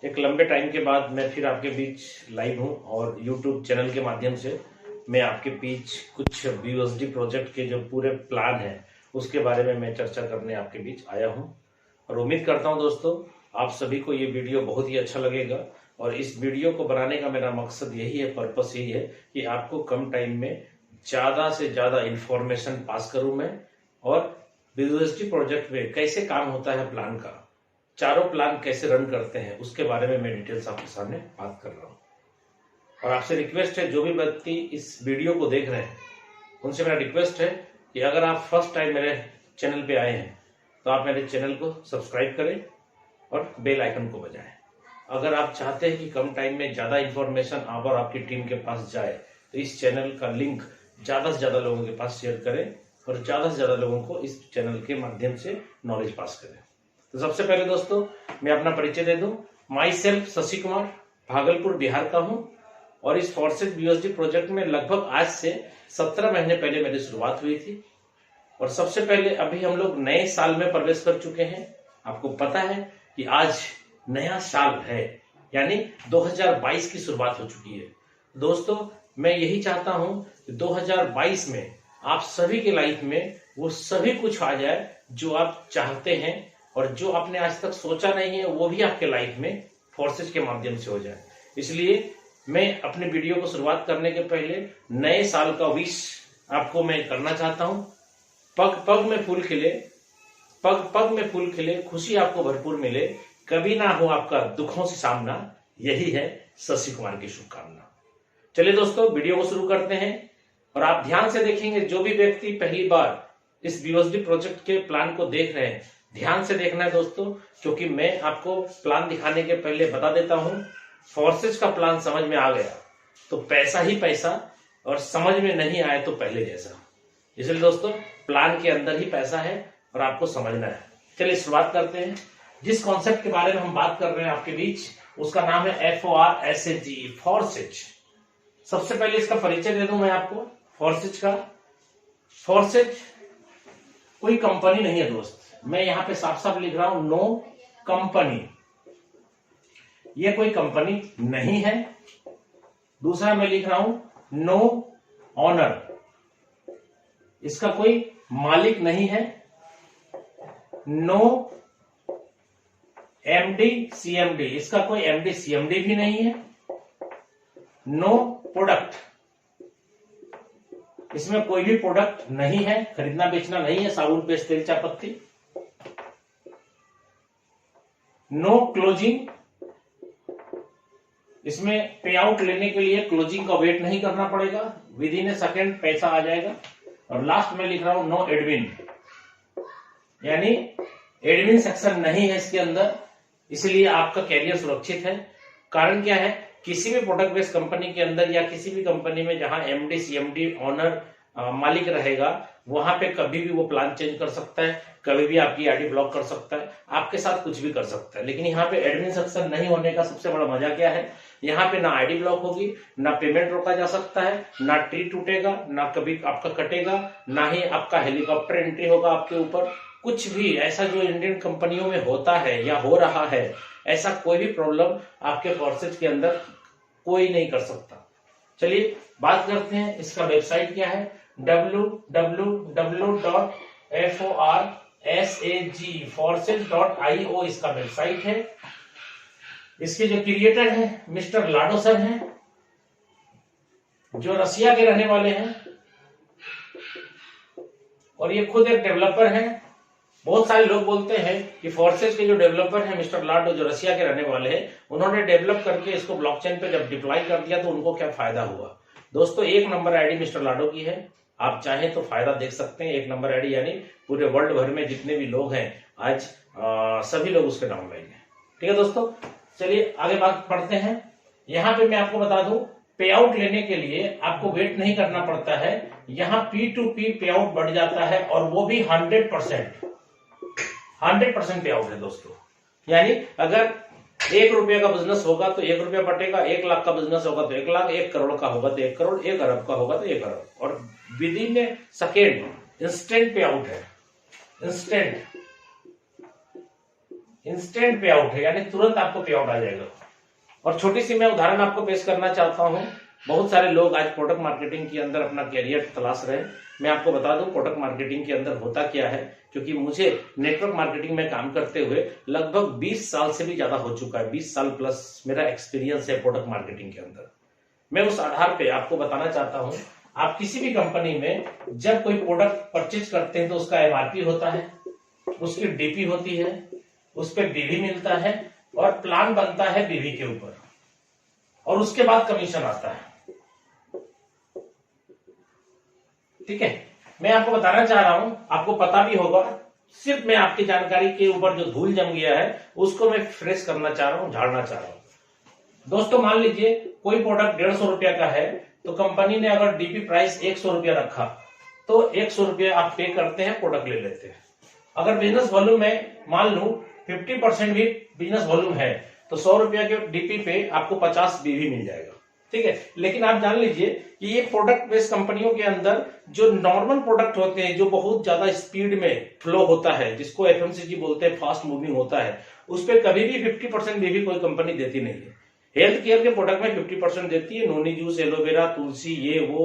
एक लंबे टाइम के बाद मैं फिर आपके बीच लाइव हूं और YouTube चैनल के माध्यम से मैं आपके बीच कुछ BUSD प्रोजेक्ट के जो पूरे प्लान है उसके बारे में मैं चर्चा करने आपके बीच आया हूं और उम्मीद करता हूं दोस्तों आप सभी को ये वीडियो बहुत ही अच्छा लगेगा। और इस वीडियो को बनाने का मेरा मकसद यही है, पर्पस यही है कि आपको कम टाइम में ज्यादा से ज्यादा इंफॉर्मेशन पास करूं मैं और BUSD प्रोजेक्ट में कैसे काम होता है, प्लान का चारों प्लान कैसे रन करते हैं उसके बारे में मैं डिटेल्स आपके सामने बात कर रहा हूं। और आपसे रिक्वेस्ट है, जो भी व्यक्ति इस वीडियो को देख रहे हैं उनसे मेरा रिक्वेस्ट है कि अगर आप फर्स्ट टाइम मेरे चैनल पे आए हैं तो आप मेरे चैनल को सब्सक्राइब करें और बेल आइकन को बजाएं। अगर आप चाहते हैं कि कम टाइम में ज्यादा इंफॉर्मेशन आप और आपकी टीम के पास जाए तो इस चैनल का लिंक ज्यादा से ज्यादा लोगों के पास शेयर करें और ज्यादा से ज्यादा लोगों को इस चैनल के माध्यम से नॉलेज पास करें। तो सबसे पहले दोस्तों मैं अपना परिचय दे दूं। माई सेल्फ शशि कुमार, भागलपुर बिहार का हूं और इस फॉर्सेज BUSD प्रोजेक्ट में लगभग आज से 17 महीने पहले मेरी शुरुआत हुई थी। और सबसे पहले अभी हम लोग नए साल में प्रवेश कर चुके हैं। आपको पता है कि आज नया साल है, यानी 2022 की शुरुआत हो चुकी है। दोस्तों मैं यही चाहता हूं कि 2022 में आप सभी के लाइफ में वो सभी कुछ आ जाए जो आप चाहते हैं और जो आपने आज तक सोचा नहीं है वो भी आपके लाइफ में फोर्सेज के माध्यम से हो जाए। इसलिए मैं अपने वीडियो को शुरुआत करने के पहले नए साल का विश आपको मैं करना चाहता हूं। पग पग में फूल खिले, पग पग में फूल खिले, खुशी आपको भरपूर मिले, कभी ना हो आपका दुखों से सामना, यही है शशि कुमार की शुभकामना। चलिए दोस्तों वीडियो को शुरू करते हैं और आप ध्यान से देखेंगे। जो भी व्यक्ति पहली बार इस BUSD प्रोजेक्ट के प्लान को देख रहे हैं, ध्यान से देखना है दोस्तों, क्योंकि मैं आपको प्लान दिखाने के पहले बता देता हूं, फोर्सेज का प्लान समझ में आ गया तो पैसा ही पैसा, और समझ में नहीं आए तो पहले जैसा। इसलिए दोस्तों प्लान के अंदर ही पैसा है और आपको समझना है। चलिए शुरुआत करते हैं। जिस कॉन्सेप्ट के बारे में हम बात कर रहे हैं आपके बीच, उसका नाम है FORSEG, फोर्सेज। सबसे पहले इसका परिचय दे दूं मैं आपको फोर्सेज का। फोर्सेज कोई कंपनी नहीं है दोस्त, मैं यहां पे साफ साफ लिख रहा हूं, नो कंपनी। ये कोई कंपनी नहीं है। दूसरा मैं लिख रहा हूं, नो ऑनर, इसका कोई मालिक नहीं है। नो MD CMD, इसका कोई MD CMD भी नहीं है। नो प्रोडक्ट, इसमें कोई भी प्रोडक्ट नहीं है, खरीदना बेचना नहीं है, साबुन पेस्ट तेल चायपत्ती। नो क्लोजिंग, इसमें पे आउट लेने के लिए क्लोजिंग का वेट नहीं करना पड़ेगा, विद इन ए सेकेंड पैसा आ जाएगा। और लास्ट में लिख रहा हूं, नो एडमिन, यानी एडमिन सेक्शन नहीं है इसके अंदर, इसलिए आपका कैरियर सुरक्षित है। कारण क्या है, किसी भी प्रोडक्ट बेस्ड कंपनी के अंदर या किसी भी कंपनी में जहां MD CMD ऑनर मालिक रहेगा, वहां पे कभी भी वो प्लान चेंज कर सकता है, कभी भी आपकी आईडी ब्लॉक कर सकता है, आपके साथ कुछ भी कर सकता है। लेकिन यहाँ पे एडमिन सेक्शन नहीं होने का सबसे बड़ा मजा क्या है, यहाँ पे ना आईडी ब्लॉक होगी, ना पेमेंट रोका जा सकता है, ना ट्री टूटेगा, ना कभी आपका कटेगा, ना ही आपका हेलीकॉप्टर एंट्री होगा आपके ऊपर। कुछ भी ऐसा जो इंडियन कंपनियों में होता है या हो रहा है, ऐसा कोई भी प्रॉब्लम आपके फोर्सेज के अंदर कोई नहीं कर सकता। चलिए बात करते हैं इसका वेबसाइट क्या है। www.FORSEG इसका वेबसाइट है। इसके जो क्रिएटर है मिस्टर लाडो सर हैं, जो रसिया के रहने वाले हैं और ये खुद एक डेवलपर हैं। बहुत सारे लोग बोलते हैं कि फोर्सेज के जो डेवलपर हैं मिस्टर लाडो, जो रसिया के रहने वाले हैं, उन्होंने डेवलप करके इसको ब्लॉकचेन पे जब डिप्लॉय कर दिया तो उनको क्या फायदा हुआ। दोस्तों 1 नंबर आईडी मिस्टर लाडो की है, आप चाहें तो फायदा देख सकते हैं। 1 नंबर आईडी यानी पूरे वर्ल्ड भर में जितने भी लोग हैं आज सभी लोग उसके डाउनलाइन है। ठीक है दोस्तों, चलिए आगे बात पढ़ते हैं। यहाँ पे मैं आपको बता दूं, पे आउट लेने के लिए आपको वेट नहीं करना पड़ता है। यहाँ P2P पे आउट बढ़ जाता है और वो भी 100% पे आउट है दोस्तों। यानी अगर 1 रुपये का बिजनेस होगा तो 1 रुपया बटेगा, 1 लाख का बिजनेस होगा तो 1 लाख, 1 करोड़ का होगा तो 1 करोड़, 1 अरब का होगा तो 1 अरब, और with in A second instant पे आउट है, इंस्टेंट। इंस्टेंट पे आउट है, यानी तुरंत आपको पे आउट आ जाएगा। और छोटी सी मैं उदाहरण आपको पेश करना चाहता हूं। बहुत सारे लोग आज प्रोडक्ट मार्केटिंग के अंदर अपना कैरियर तलाश रहे हैं। मैं आपको बता दूं प्रोडक्ट मार्केटिंग के अंदर होता क्या है, क्योंकि मुझे नेटवर्क मार्केटिंग में काम करते हुए लगभग 20 साल से भी ज्यादा हो चुका है। 20 साल प्लस मेरा एक्सपीरियंस है प्रोडक्ट मार्केटिंग के अंदर। मैं उस आधार पे आपको बताना चाहता हूं, आप किसी भी कंपनी में जब कोई प्रोडक्ट परचेज करते हैं तो उसका एमआरपी होता है, उसकी डीपी होती है, उस पर बीवी मिलता है और प्लान बनता है बीवी के ऊपर, और उसके बाद कमीशन आता है। ठीक है, मैं आपको बताना चाह रहा हूं, आपको पता भी होगा, सिर्फ मैं आपकी जानकारी के ऊपर जो धूल जम गया है उसको मैं फ्रेश करना चाह रहा हूं, झाड़ना चाह रहा हूं। दोस्तों मान लीजिए कोई प्रोडक्ट 150 रुपया का है, तो कंपनी ने अगर डीपी प्राइस 100 रुपया रखा तो 100 रुपया आप पे करते हैं, प्रोडक्ट ले लेते हैं। अगर बिजनेस वॉल्यूम में मान लू 50% भी बिजनेस वॉल्यूम है तो 100 रुपया के डीपी पे आपको 50 बीवी मिल जाएगा। ठीक है, लेकिन आप जान लीजिए कि ये प्रोडक्ट बेस्ड कंपनियों के अंदर जो नॉर्मल प्रोडक्ट होते हैं, जो बहुत ज्यादा स्पीड में फ्लो होता है, जिसको एफएमसीजी बोलते हैं, फास्ट मूविंग होता है, उस पर कभी भी 50% बीवी कोई कंपनी देती नहीं है। हेल्थ केयर के प्रोडक्ट में 50% देती है, नोनी जूस, एलोवेरा, तुलसी,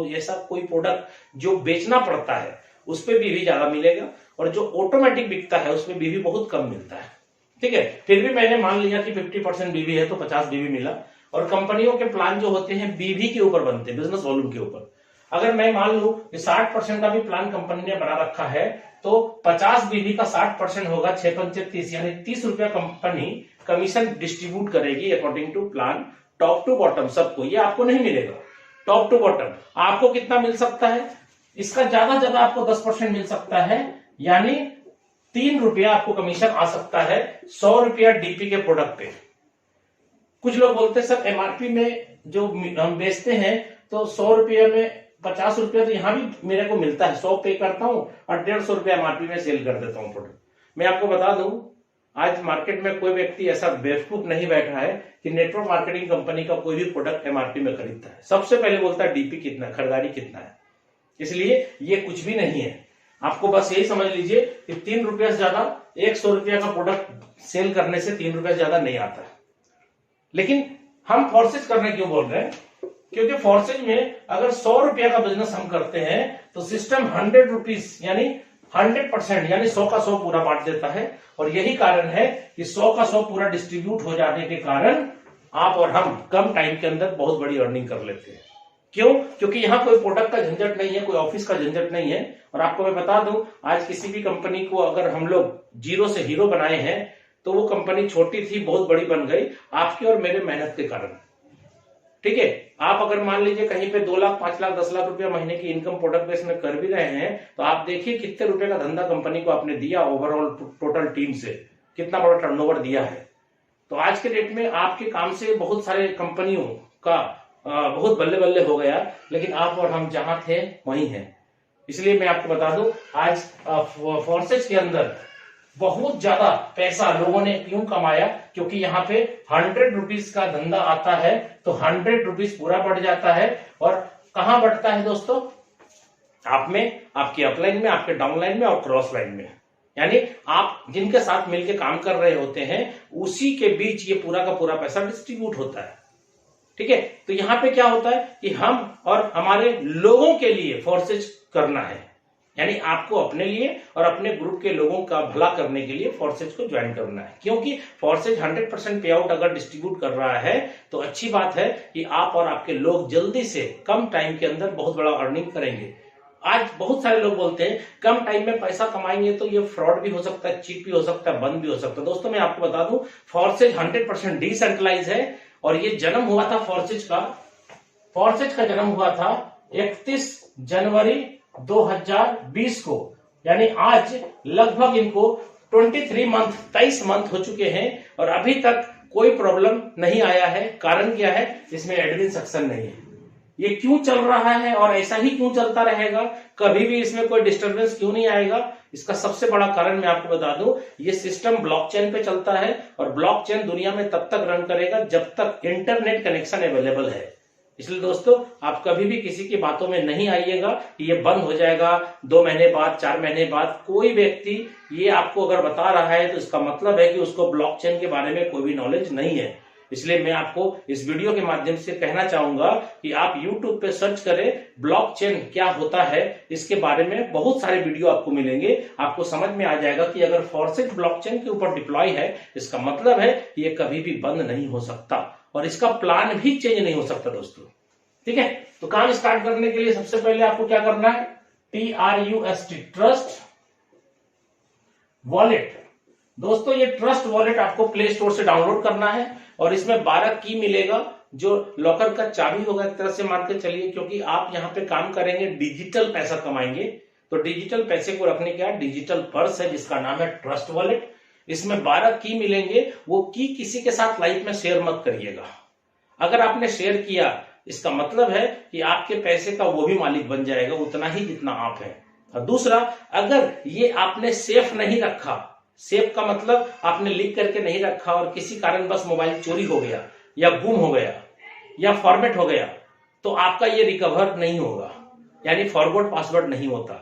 ये सब कोई प्रोडक्ट जो बेचना पड़ता है उस पर बीवी ज्यादा मिलेगा, और जो ऑटोमेटिक बिकता है उसमें बीवी बहुत कम मिलता है। ठीक है, फिर भी मैंने मान लिया कि 50% बीवी है तो 50 बीवी मिला। और कंपनियों के प्लान जो होते हैं बीवी के ऊपर बनते हैं, बिजनेस वॉल्यूम के ऊपर। अगर मैं मान लू कि 60% का भी प्लान कंपनी ने बना रखा है तो 50 बीवी का 60% होगा 6 पंचे 30, यानी 30 रुपया कंपनी कमीशन डिस्ट्रीब्यूट करेगी according to plan, top to bottom सबको। ये आपको नहीं मिलेगा टॉप टू बॉटम। आपको कितना मिल सकता है, इसका ज्यादा ज्यादा आपको 10% मिल सकता है, यानी 3 रुपया आपको कमीशन आ सकता है 100 रुपया डीपी के प्रोडक्ट पे। कुछ लोग बोलते हैं सर एमआरपी में जो हम बेचते हैं तो 100 रुपया में 50 रुपया तो यहां भी मेरे को मिलता है, 100 पे करता हूं और 150 रुपया एमआरपी में सेल कर देता हूं प्रोडक्ट। मैं आपको बता दूं, आज मार्केट में कोई व्यक्ति ऐसा बेवकूफ नहीं बैठा है कि नेटवर्क मार्केटिंग कंपनी का कोई भी प्रोडक्ट एमआरपी में खरीदता है। सबसे पहले बोलता है डीपी कितना, खरीदारी कितना है। इसलिए ये कुछ भी नहीं है। आपको बस यही समझ लीजिए कि 3 रुपया से ज्यादा 100 रुपया का प्रोडक्ट सेल करने से 3 रुपया से ज्यादा नहीं आता है। लेकिन हम फोर्सेज करने क्यों बोल रहे हैं, क्योंकि फोर्सेज में अगर 100 रुपया का बिजनेस हम करते हैं तो सिस्टम 100 रुपीज यानी 100% यानी 100 का 100 पूरा बांट देता है। और यही कारण है कि 100 का 100 पूरा डिस्ट्रीब्यूट हो जाने के कारण आप और हम कम टाइम के अंदर बहुत बड़ी अर्निंग कर लेते हैं। क्यों? क्योंकि यहाँ कोई प्रोडक्ट का झंझट नहीं है, कोई ऑफिस का झंझट नहीं है। और आपको मैं बता दूं, आज किसी भी कंपनी को अगर हम लोग जीरो से हीरो बनाए हैं तो वो कंपनी छोटी थी बहुत बड़ी बन गई आपकी और मेरे मेहनत के कारण। ठीक है, आप अगर मान लीजिए कहीं पे 2 लाख 5 लाख 10 लाख रुपया महीने की इनकम प्रोडक्ट बेस में कर भी रहे हैं तो आप देखिए कितने रुपए का धंधा कंपनी को आपने दिया, ओवरऑल टोटल टीम से कितना बड़ा टर्नओवर दिया है। तो आज के डेट में आपके काम से बहुत सारे कंपनियों का बहुत बल्ले बल्ले हो गया, लेकिन आप और हम जहां थे वहीं हैं। इसलिए मैं आपको बता दूं, आज फोर्सेज के अंदर बहुत ज्यादा पैसा लोगों ने क्यों कमाया, क्योंकि यहाँ पे 100 रुपीज का धंधा आता है तो 100 रुपीज पूरा बढ़ जाता है। और कहां बढ़ता है दोस्तों? आप में, आपकी अपलाइन में, आपके डाउनलाइन में और क्रॉस लाइन में, यानी आप जिनके साथ मिलकर काम कर रहे होते हैं उसी के बीच ये पूरा का पूरा पैसा डिस्ट्रीब्यूट होता है। ठीक है, तो यहाँ पे क्या होता है कि हम और हमारे लोगों के लिए फोर्सेज करना है, यानी आपको अपने लिए और अपने ग्रुप के लोगों का भला करने के लिए फोर्सेज को ज्वाइन करना है। क्योंकि फोर्सेज 100% पे आउट अगर डिस्ट्रीब्यूट कर रहा है तो अच्छी बात है कि आप और आपके लोग जल्दी से कम टाइम के अंदर बहुत बड़ा अर्निंग करेंगे। आज बहुत सारे लोग बोलते हैं कम टाइम में पैसा कमाएंगे तो ये फ्रॉड भी हो सकता है, चीट भी हो सकता है, बंद भी हो सकता है। दोस्तों मैं आपको बता दूं, फोर्सेज 100% डिसेंट्रलाइज है और ये जन्म हुआ था फोर्सेज का जन्म हुआ था 31 जनवरी 2020 को, यानी आज लगभग इनको 23 मंथ हो चुके हैं और अभी तक कोई प्रॉब्लम नहीं आया है। कारण क्या है? इसमें एडमिन सेक्शन नहीं है। ये क्यों चल रहा है और ऐसा ही क्यों चलता रहेगा, कभी भी इसमें कोई डिस्टर्बेंस क्यों नहीं आएगा? इसका सबसे बड़ा कारण मैं आपको बता दूं, ये सिस्टम ब्लॉकचेन पे चलता है और ब्लॉकचेन दुनिया में तब तक रन करेगा जब तक इंटरनेट कनेक्शन अवेलेबल है। इसलिए दोस्तों आप कभी भी किसी की बातों में नहीं आइएगा कि ये बंद हो जाएगा 2 महीने बाद, 4 महीने बाद। कोई व्यक्ति ये आपको अगर बता रहा है तो इसका मतलब है कि उसको ब्लॉकचेन के बारे में कोई भी नॉलेज नहीं है। इसलिए मैं आपको इस वीडियो के माध्यम से कहना चाहूंगा कि आप YouTube पे सर्च करें ब्लॉकचेन क्या होता है, इसके बारे में बहुत सारे वीडियो आपको मिलेंगे। आपको समझ में आ जाएगा कि अगर फॉरेक्स ब्लॉकचेन के ऊपर डिप्लॉय है, इसका मतलब है कि ये कभी भी बंद नहीं हो सकता और इसका प्लान भी चेंज नहीं हो सकता दोस्तों। ठीक है, तो काम स्टार्ट करने के लिए सबसे पहले आपको क्या करना है, TRUST ट्रस्ट वॉलेट। दोस्तों ये ट्रस्ट वॉलेट आपको प्ले स्टोर से डाउनलोड करना है और इसमें 12 की मिलेगा जो लॉकर का चाबी होगा एक तरह से मान के चलिए, क्योंकि आप यहाँ पे काम करेंगे, डिजिटल पैसा कमाएंगे। तो डिजिटल पैसे को रखने का डिजिटल पर्स है जिसका नाम है ट्रस्ट वॉलेट। इसमें 12 की मिलेंगे, वो की किसी के साथ लाइफ में शेयर मत करिएगा। अगर आपने शेयर किया इसका मतलब है कि आपके पैसे का वो भी मालिक बन जाएगा उतना ही जितना आप हैं। और दूसरा, अगर ये आपने सेफ नहीं रखा, सेफ का मतलब आपने लिख करके नहीं रखा और किसी कारण बस मोबाइल चोरी हो गया या गुम हो गया या फॉर्मेट हो गया, तो आपका ये रिकवर नहीं होगा, यानी फॉरवर्ड पासवर्ड नहीं होता।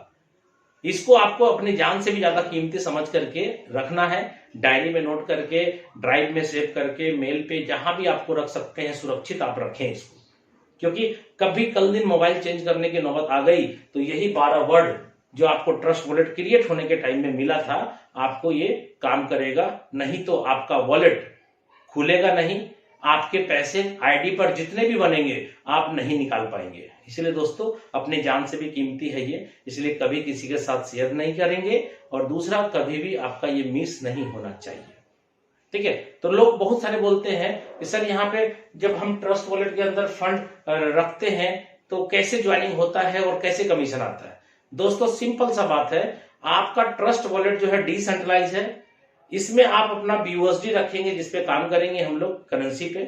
इसको आपको अपनी जान से भी ज्यादा कीमती समझ करके रखना है, डायरी में नोट करके, ड्राइव में सेव करके, मेल पे, जहां भी आपको रख सकते हैं सुरक्षित आप रखें इसको, क्योंकि कभी कल दिन मोबाइल चेंज करने की नौबत आ गई तो यही 12 वर्ड जो आपको ट्रस्ट वॉलेट क्रिएट होने के टाइम में मिला था आपको ये काम करेगा। नहीं तो आपका वॉलेट खुलेगा नहीं, आपके पैसे आईडी पर जितने भी बनेंगे आप नहीं निकाल पाएंगे। इसलिए दोस्तों अपनी जान से भी कीमती है ये, इसलिए कभी किसी के साथ शेयर नहीं करेंगे। और दूसरा, कभी भी आपका ये मिस नहीं होना चाहिए। ठीक है, तो लोग बहुत सारे बोलते हैं कि सर यहाँ पे जब हम ट्रस्ट वॉलेट के अंदर फंड रखते हैं तो कैसे ज्वाइनिंग होता है और कैसे कमीशन आता है। दोस्तों सिंपल सा बात है, आपका ट्रस्ट वॉलेट जो है डिसेंट्रलाइज है, इसमें आप अपना BUSD रखेंगे जिसपे काम करेंगे हम लोग करेंसी पे।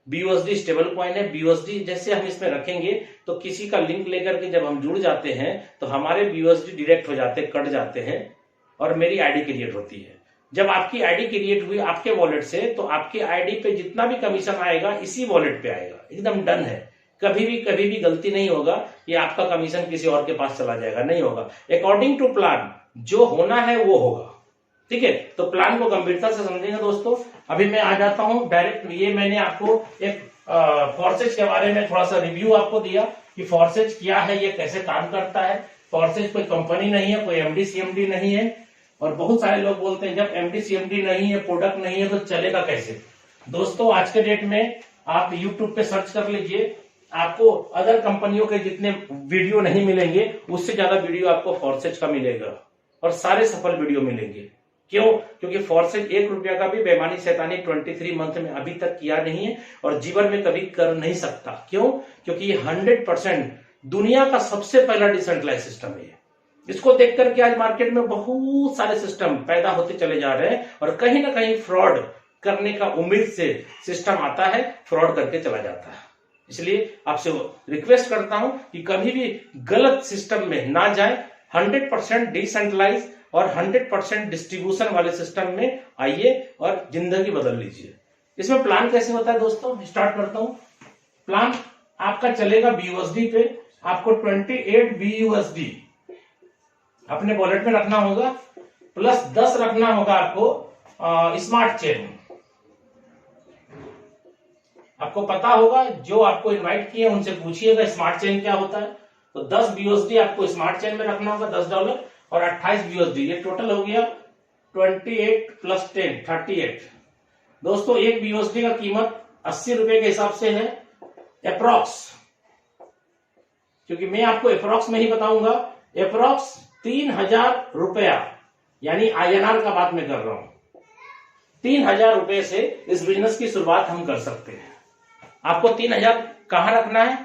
BUSD स्टेबल कॉइन है। BUSD जैसे हम इसमें रखेंगे तो किसी का लिंक लेकर के जब हम जुड़ जाते हैं तो हमारे BUSD डायरेक्ट हो जाते, कट जाते हैं और मेरी आईडी क्रिएट होती है। जब आपकी आईडी क्रिएट हुई आपके वॉलेट से तो आपकी आईडी पे जितना भी कमीशन आएगा इसी वॉलेट पे आएगा, एकदम डन है। कभी भी गलती नहीं होगा कि आपका कमीशन किसी और के पास चला जाएगा, नहीं होगा। अकॉर्डिंग टू प्लान जो होना है वो होगा। ठीक है, तो प्लान को गंभीरता से समझेंगे दोस्तों। अभी मैं आ जाता हूं डायरेक्ट, ये मैंने आपको एक फॉरेक्स के बारे में थोड़ा सा रिव्यू आपको दिया कि फॉरेक्स क्या है, ये कैसे काम करता है। फॉरेक्स कोई कंपनी नहीं है, कोई MD CMD नहीं है। और बहुत सारे लोग बोलते हैं जब MD CMD नहीं है, प्रोडक्ट नहीं है तो चलेगा कैसे। दोस्तों आज के डेट में आप YouTube पे सर्च कर लीजिए, आपको अदर कंपनियों के जितने वीडियो नहीं मिलेंगे उससे ज्यादा वीडियो आपको फॉरेक्स का मिलेगा और सारे सफल वीडियो मिलेंगे। क्यों? क्योंकि फॉरेक्स 1 रुपया का भी बेईमानी शैतानी 23 मंथ में अभी तक किया नहीं है और जीवन में कभी कर नहीं सकता। क्यों? क्योंकि ये 100% दुनिया का सबसे पहला डिसेंट्रलाइज सिस्टम है। इसको देख करके आज मार्केट में बहुत सारे सिस्टम पैदा होते चले जा रहे हैं और कहीं ना कहीं फ्रॉड करने का उम्मीद से सिस्टम आता है, फ्रॉड करके चला जाता है। इसलिए आपसे रिक्वेस्ट करता हूं कि कभी भी गलत सिस्टम में ना जाए, 100% डिसेंट्रलाइज और 100% डिस्ट्रीब्यूशन वाले सिस्टम में आइए और जिंदगी बदल लीजिए। इसमें प्लान कैसे होता है दोस्तों, स्टार्ट करता हूं। प्लान आपका चलेगा BUSD पे, आपको 28 BUSD अपने वॉलेट में रखना होगा, प्लस 10 रखना होगा आपको स्मार्ट चेन। आपको पता होगा, जो आपको इनवाइट किए उनसे पूछिएगा स्मार्ट चेन क्या होता है। तो 10 BUSD आपको स्मार्ट चेन में रखना होगा, $10 और 28 BUSD, ये टोटल हो गया 28 प्लस 10 38। दोस्तों एक BUSD का कीमत 80 रुपए के हिसाब से है अप्रोक्स, क्योंकि मैं आपको अप्रोक्स में ही बताऊंगा। अप्रोक्स 3000 रुपया, यानी INR का बात मैं कर रहा हूं। 3000 रुपए से इस बिजनेस की शुरुआत हम कर सकते हैं। आपको 3000 कहां रखना है,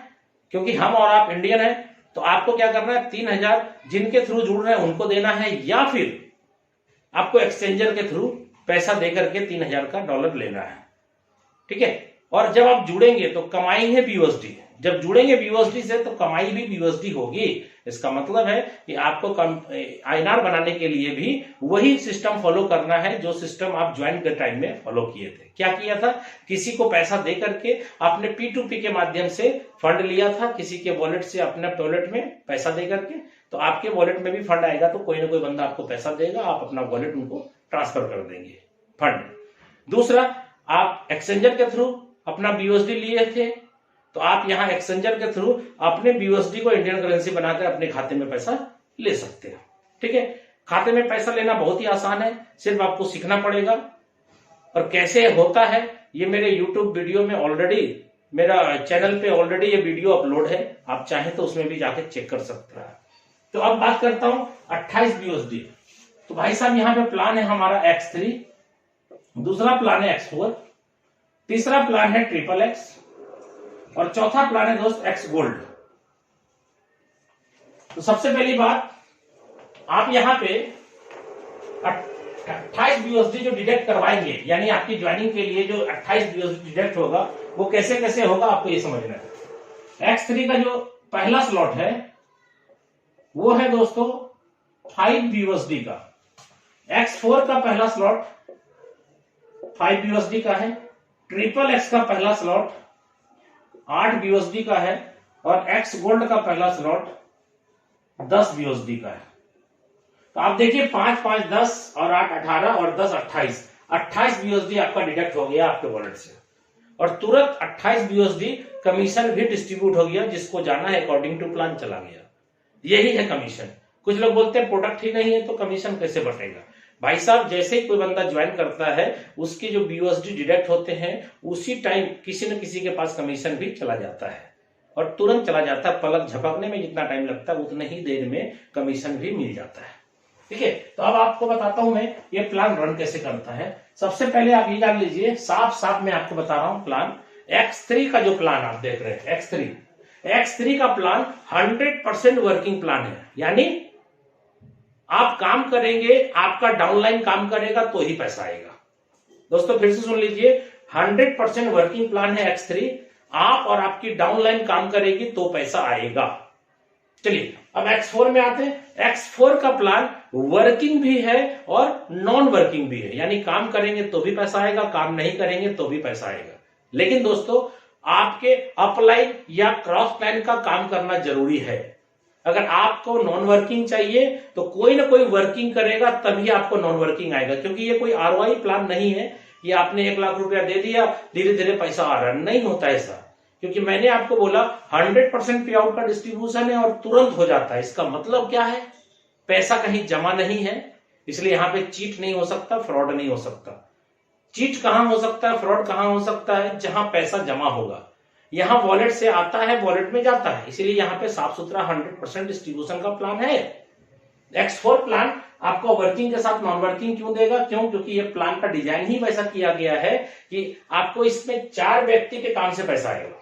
क्योंकि हम और आप इंडियन हैं, तो आपको क्या करना है, 3000 जिनके थ्रू जुड़ रहे हैं उनको देना है, या फिर आपको एक्सचेंजर के थ्रू पैसा देकर के 3000 का डॉलर लेना है। ठीक है, और जब आप जुड़ेंगे तो कमाएंगे BUSD, जब जुड़ेंगे BUSD से तो कमाई भी BUSD होगी। इसका मतलब है कि आपको INR बनाने के लिए भी वही सिस्टम फॉलो करना है जो सिस्टम आप ज्वाइन के टाइम में फॉलो किए थे। क्या किया था? किसी को पैसा दे करके आपने P2P के माध्यम से फंड लिया था, किसी के वॉलेट से अपने वॉलेट में पैसा दे करके, तो आपके वॉलेट में भी फंड आएगा तो कोई ना कोई बंदा आपको पैसा देगा, आप अपना वॉलेट उनको ट्रांसफर कर देंगे फंड। दूसरा, आप एक्सचेंजर के थ्रू अपना BUSD लिए थे तो आप यहां एक्सचेंजर के थ्रू अपने BUSD को इंडियन करेंसी बनाकर अपने खाते में पैसा ले सकते हो। ठीक है, खाते में पैसा लेना बहुत ही आसान है, सिर्फ आपको सीखना पड़ेगा। और कैसे होता है ये मेरे YouTube वीडियो में ऑलरेडी, मेरा चैनल पे ऑलरेडी ये वीडियो अपलोड है, आप चाहें तो उसमें भी जाके चेक कर सकते हैं। तो अब बात करता हूं 28 BUSD। तो भाई साहब यहां पे प्लान है हमारा X3, दूसरा प्लान है X4, तीसरा प्लान है XXX और चौथा प्लान है दोस्त X गोल्ड। तो सबसे पहली बात, आप यहां पे 28 BUSD जो डिडक्ट करवाएंगे, यानी आपकी ज्वाइनिंग के लिए जो 28 BUSD डिडक्ट होगा वो कैसे कैसे होगा आपको ये समझना है। X3 का जो पहला स्लॉट है वो है दोस्तों 5 BUSD का, X4 का पहला स्लॉट 5 BUSD का है, XXX का पहला स्लॉट 8 BUSD का है और X गोल्ड का पहला स्लॉट 10 BUSD का है। तो आप देखिए 5, 5, 10 और 8, 18 और 10, 28 BUSD आपका डिडक्ट हो गया आपके वॉलेट से, और तुरंत 28 BUSD कमीशन भी डिस्ट्रीब्यूट हो गया, जिसको जाना है अकॉर्डिंग टू प्लान चला गया। यही है कमीशन। कुछ लोग बोलते हैं प्रोडक्ट ही नहीं है तो कमीशन कैसे बटेगा। भाई साहब, जैसे ही कोई बंदा ज्वाइन करता है उसके जो BUSD डिडक्ट होते हैं उसी टाइम किसी न किसी के पास कमीशन भी चला जाता है, और तुरंत चला जाता है। पलक झपकने में जितना टाइम लगता है उतने ही देर में कमीशन भी मिल जाता है। ठीक है, तो अब आपको बताता हूं मैं ये प्लान रन कैसे करता है। सबसे पहले आप ये जान लीजिए, साफ साफ मैं आपको बता रहा हूं प्लान। X3 का जो प्लान आप देख रहे हैं X3 का प्लान 100% वर्किंग प्लान है, यानी आप काम करेंगे, आपका डाउनलाइन काम करेगा तो ही पैसा आएगा। दोस्तों फिर से सुन लीजिए, 100% वर्किंग प्लान है X3, आप और आपकी डाउनलाइन काम करेगी तो पैसा आएगा। चलिए अब X4 में आते हैं। X4 का प्लान वर्किंग भी है और नॉन वर्किंग भी है, यानी काम करेंगे तो भी पैसा आएगा, काम नहीं करेंगे तो भी पैसा आएगा। लेकिन दोस्तों आपके अपलाइन या क्रॉस लाइन का काम करना जरूरी है। अगर आपको नॉन वर्किंग चाहिए तो कोई ना कोई वर्किंग करेगा तभी आपको नॉन वर्किंग आएगा, क्योंकि ये कोई ROI प्लान नहीं है। ये आपने 1 लाख रुपया दे दिया, धीरे धीरे पैसा आ रहा है, नहीं होता ऐसा। क्योंकि मैंने आपको बोला 100% पे आउट का डिस्ट्रीब्यूशन है और तुरंत हो जाता है। इसका मतलब क्या है? पैसा कहीं जमा नहीं है, इसलिए यहां पे चीट नहीं हो सकता, फ्रॉड नहीं हो सकता। चीट कहां हो सकता है, फ्रॉड कहां हो सकता है? जहां पैसा जमा होगा। यहां वॉलेट से आता है, वॉलेट में जाता है, इसीलिए यहां पे साफ सुथरा 100% डिस्ट्रीब्यूशन का प्लान है। X4 प्लान आपको वर्किंग के साथ नॉन वर्किंग क्यों देगा? क्यों? क्योंकि ये प्लान का डिजाइन ही वैसा किया गया है कि आपको इसमें 4 व्यक्ति के काम से पैसा आएगा।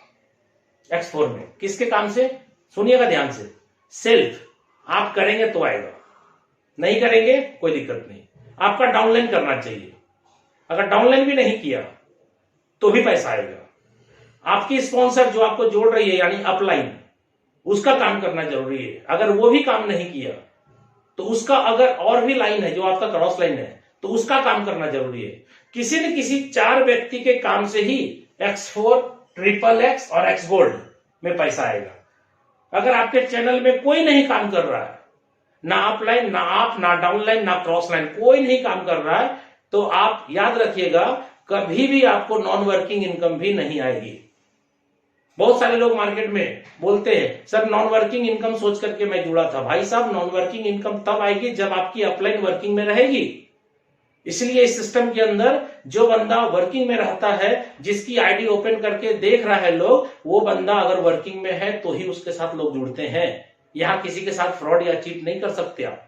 X4 में किसके काम से? सुनिएगा ध्यान से, सेल्फ आप करेंगे तो आएगा, नहीं करेंगे कोई दिक्कत नहीं। आपका डाउनलाइन करना चाहिए, अगर डाउनलाइन भी नहीं किया तो भी पैसा आएगा। आपकी स्पॉन्सर जो आपको जोड़ रही है यानी अपलाइन, उसका काम करना जरूरी है। अगर वो भी काम नहीं किया तो उसका, अगर और भी लाइन है जो आपका क्रॉस लाइन है तो उसका काम करना जरूरी है। किसी न किसी 4 व्यक्ति के काम से ही X4, XXX और X गोल्ड में पैसा आएगा। अगर आपके चैनल में कोई नहीं काम कर रहा है, ना अपलाइन, ना आप, ना डाउनलाइन, ना क्रॉस लाइन, कोई नहीं काम कर रहा है, तो आप याद रखिएगा कभी भी आपको नॉन वर्किंग इनकम भी नहीं आएगी। बहुत सारे लोग मार्केट में बोलते हैं सर नॉन वर्किंग इनकम सोच करके मैं जुड़ा था। भाई साहब, नॉन वर्किंग इनकम तब आएगी जब आपकी अपलाइन वर्किंग में रहेगी। इसलिए इस सिस्टम के अंदर जो बंदा वर्किंग में रहता है, जिसकी आईडी ओपन करके देख रहा है लोग, वो बंदा अगर वर्किंग में है तो ही उसके साथ लोग जुड़ते हैं। यहां किसी के साथ फ्रॉड या चीट नहीं कर सकते आप।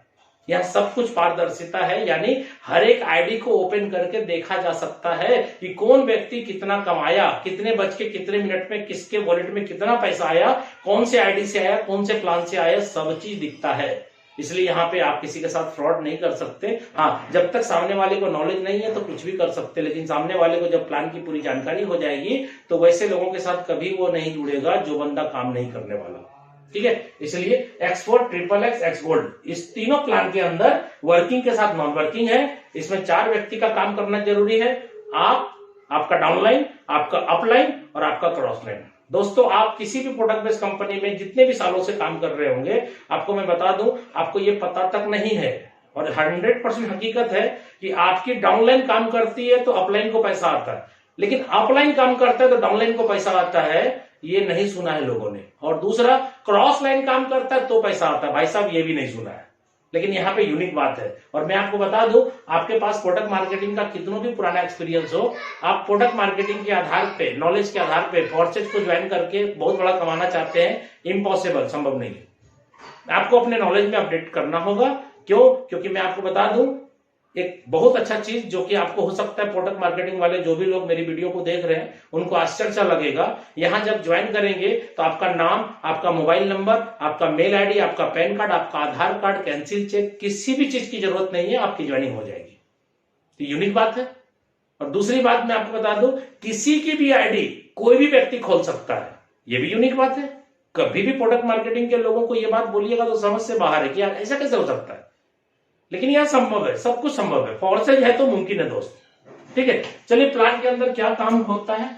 यहां सब कुछ पारदर्शिता है, यानी हर एक आईडी को ओपन करके देखा जा सकता है कि कौन व्यक्ति कितना कमाया, कितने बज के कितने मिनट में किसके वॉलेट में कितना पैसा आया, कौन से आईडी से आया, कौन से प्लान से आया, सब चीज दिखता है। इसलिए यहाँ पे आप किसी के साथ फ्रॉड नहीं कर सकते। हाँ, जब तक सामने वाले को नॉलेज नहीं है तो कुछ भी कर सकते, लेकिन सामने वाले को जब प्लान की पूरी जानकारी हो जाएगी तो वैसे लोगों के साथ कभी वो नहीं जुड़ेगा जो बंदा काम नहीं करने वाला। ठीक है, इसलिए X4, XXX, X गोल्ड, इस तीनों प्लान के अंदर वर्किंग के साथ नॉन वर्किंग है। इसमें 4 व्यक्ति का काम करना जरूरी है, आपका डाउनलाइन, आपका अपलाइन और आपका क्रॉस लाइन। दोस्तों, आप किसी भी प्रोडक्ट बेस्ड कंपनी में जितने भी सालों से काम कर रहे होंगे, आपको मैं बता दूं, आपको ये पता तक नहीं है और 100% हकीकत है कि आपकी डाउनलाइन काम करती है तो अपलाइन को पैसा आता है, लेकिन अपलाइन काम करता है तो डाउनलाइन को पैसा आता है, ये नहीं सुना है लोगों ने। और दूसरा, क्रॉस लाइन काम करता है तो पैसा आता है, भाई साहब ये भी नहीं सुना है। लेकिन यहाँ पे यूनिक बात है, और मैं आपको बता दूं, आपके पास प्रोडक्ट मार्केटिंग का कितना भी पुराना एक्सपीरियंस हो, आप प्रोडक्ट मार्केटिंग के आधार पे, नॉलेज के आधार पे फॉर्सेज को ज्वाइन करके बहुत बड़ा कमाना चाहते हैं, इम्पॉसिबल, संभव नहीं है। आपको अपने नॉलेज में अपडेट करना होगा। क्यों? क्योंकि मैं आपको बता दूं, एक बहुत अच्छा चीज जो कि आपको हो सकता है, प्रोडक्ट मार्केटिंग वाले जो भी लोग मेरी वीडियो को देख रहे हैं उनको आश्चर्य लगेगा। यहां जब ज्वाइन करेंगे तो आपका नाम, आपका मोबाइल नंबर, आपका मेल आईडी, आपका पैन कार्ड, आपका आधार कार्ड, कैंसिल चेक, किसी भी चीज की जरूरत नहीं है, आपकी ज्वाइनिंग हो जाएगी। तो यूनिक बात है। और दूसरी बात मैं आपको बता दूं, किसी की भी आईडी कोई भी व्यक्ति खोल सकता है, यह भी यूनिक बात है। कभी भी प्रोडक्ट मार्केटिंग के लोगों को यह बात बोलिएगा तो समझ से बाहर है कि यार ऐसा कैसे हो सकता है, लेकिन यह संभव है, सब कुछ संभव है, फोर्सेज है तो मुमकिन है दोस्त। ठीक है, चलिए प्लान के अंदर क्या काम होता है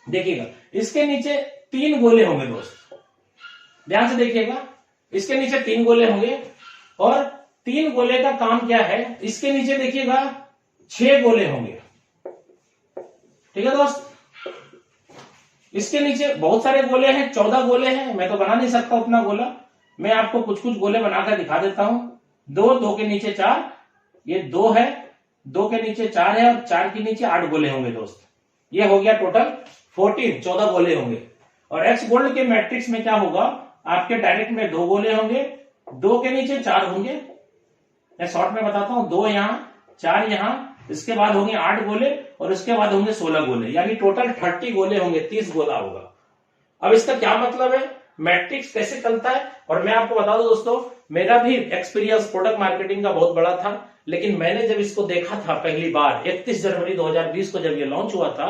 देखिएगा। इसके नीचे 3 गोले होंगे दोस्त, ध्यान से देखिएगा। इसके नीचे 3 गोले होंगे और 3 गोले का काम क्या है, इसके नीचे देखिएगा 6 गोले होंगे। ठीक है दोस्त, इसके नीचे बहुत सारे गोले हैं, 14 गोले हैं। मैं तो बना नहीं सकता उतना गोला, मैं आपको कुछ कुछ गोले बनाकर दिखा देता हूं। 2 के नीचे 4, ये 2 है, 2 के नीचे 4 है और 4 के नीचे 8 गोले होंगे दोस्त। ये हो गया टोटल 14 गोले होंगे। और एक्स गोल्ड के मैट्रिक्स में क्या होगा, आपके डायरेक्ट में 2 गोले होंगे, 2 के नीचे 4 होंगे। मैं शॉर्ट में बताता हूं, 2 यहां, 4 यहां, इसके बाद होंगे 8 गोले और इसके बाद होंगे 16 गोले, यानी टोटल 30 गोले होंगे, 30 गोला होगा। अब इसका क्या मतलब है, मैट्रिक्स कैसे चलता है, और मैं आपको बता दूं दोस्तों, मेरा भी एक्सपीरियंस प्रोडक्ट मार्केटिंग का बहुत बड़ा था, लेकिन मैंने जब इसको देखा था पहली बार 31 जनवरी 2020 को जब ये लॉन्च हुआ था,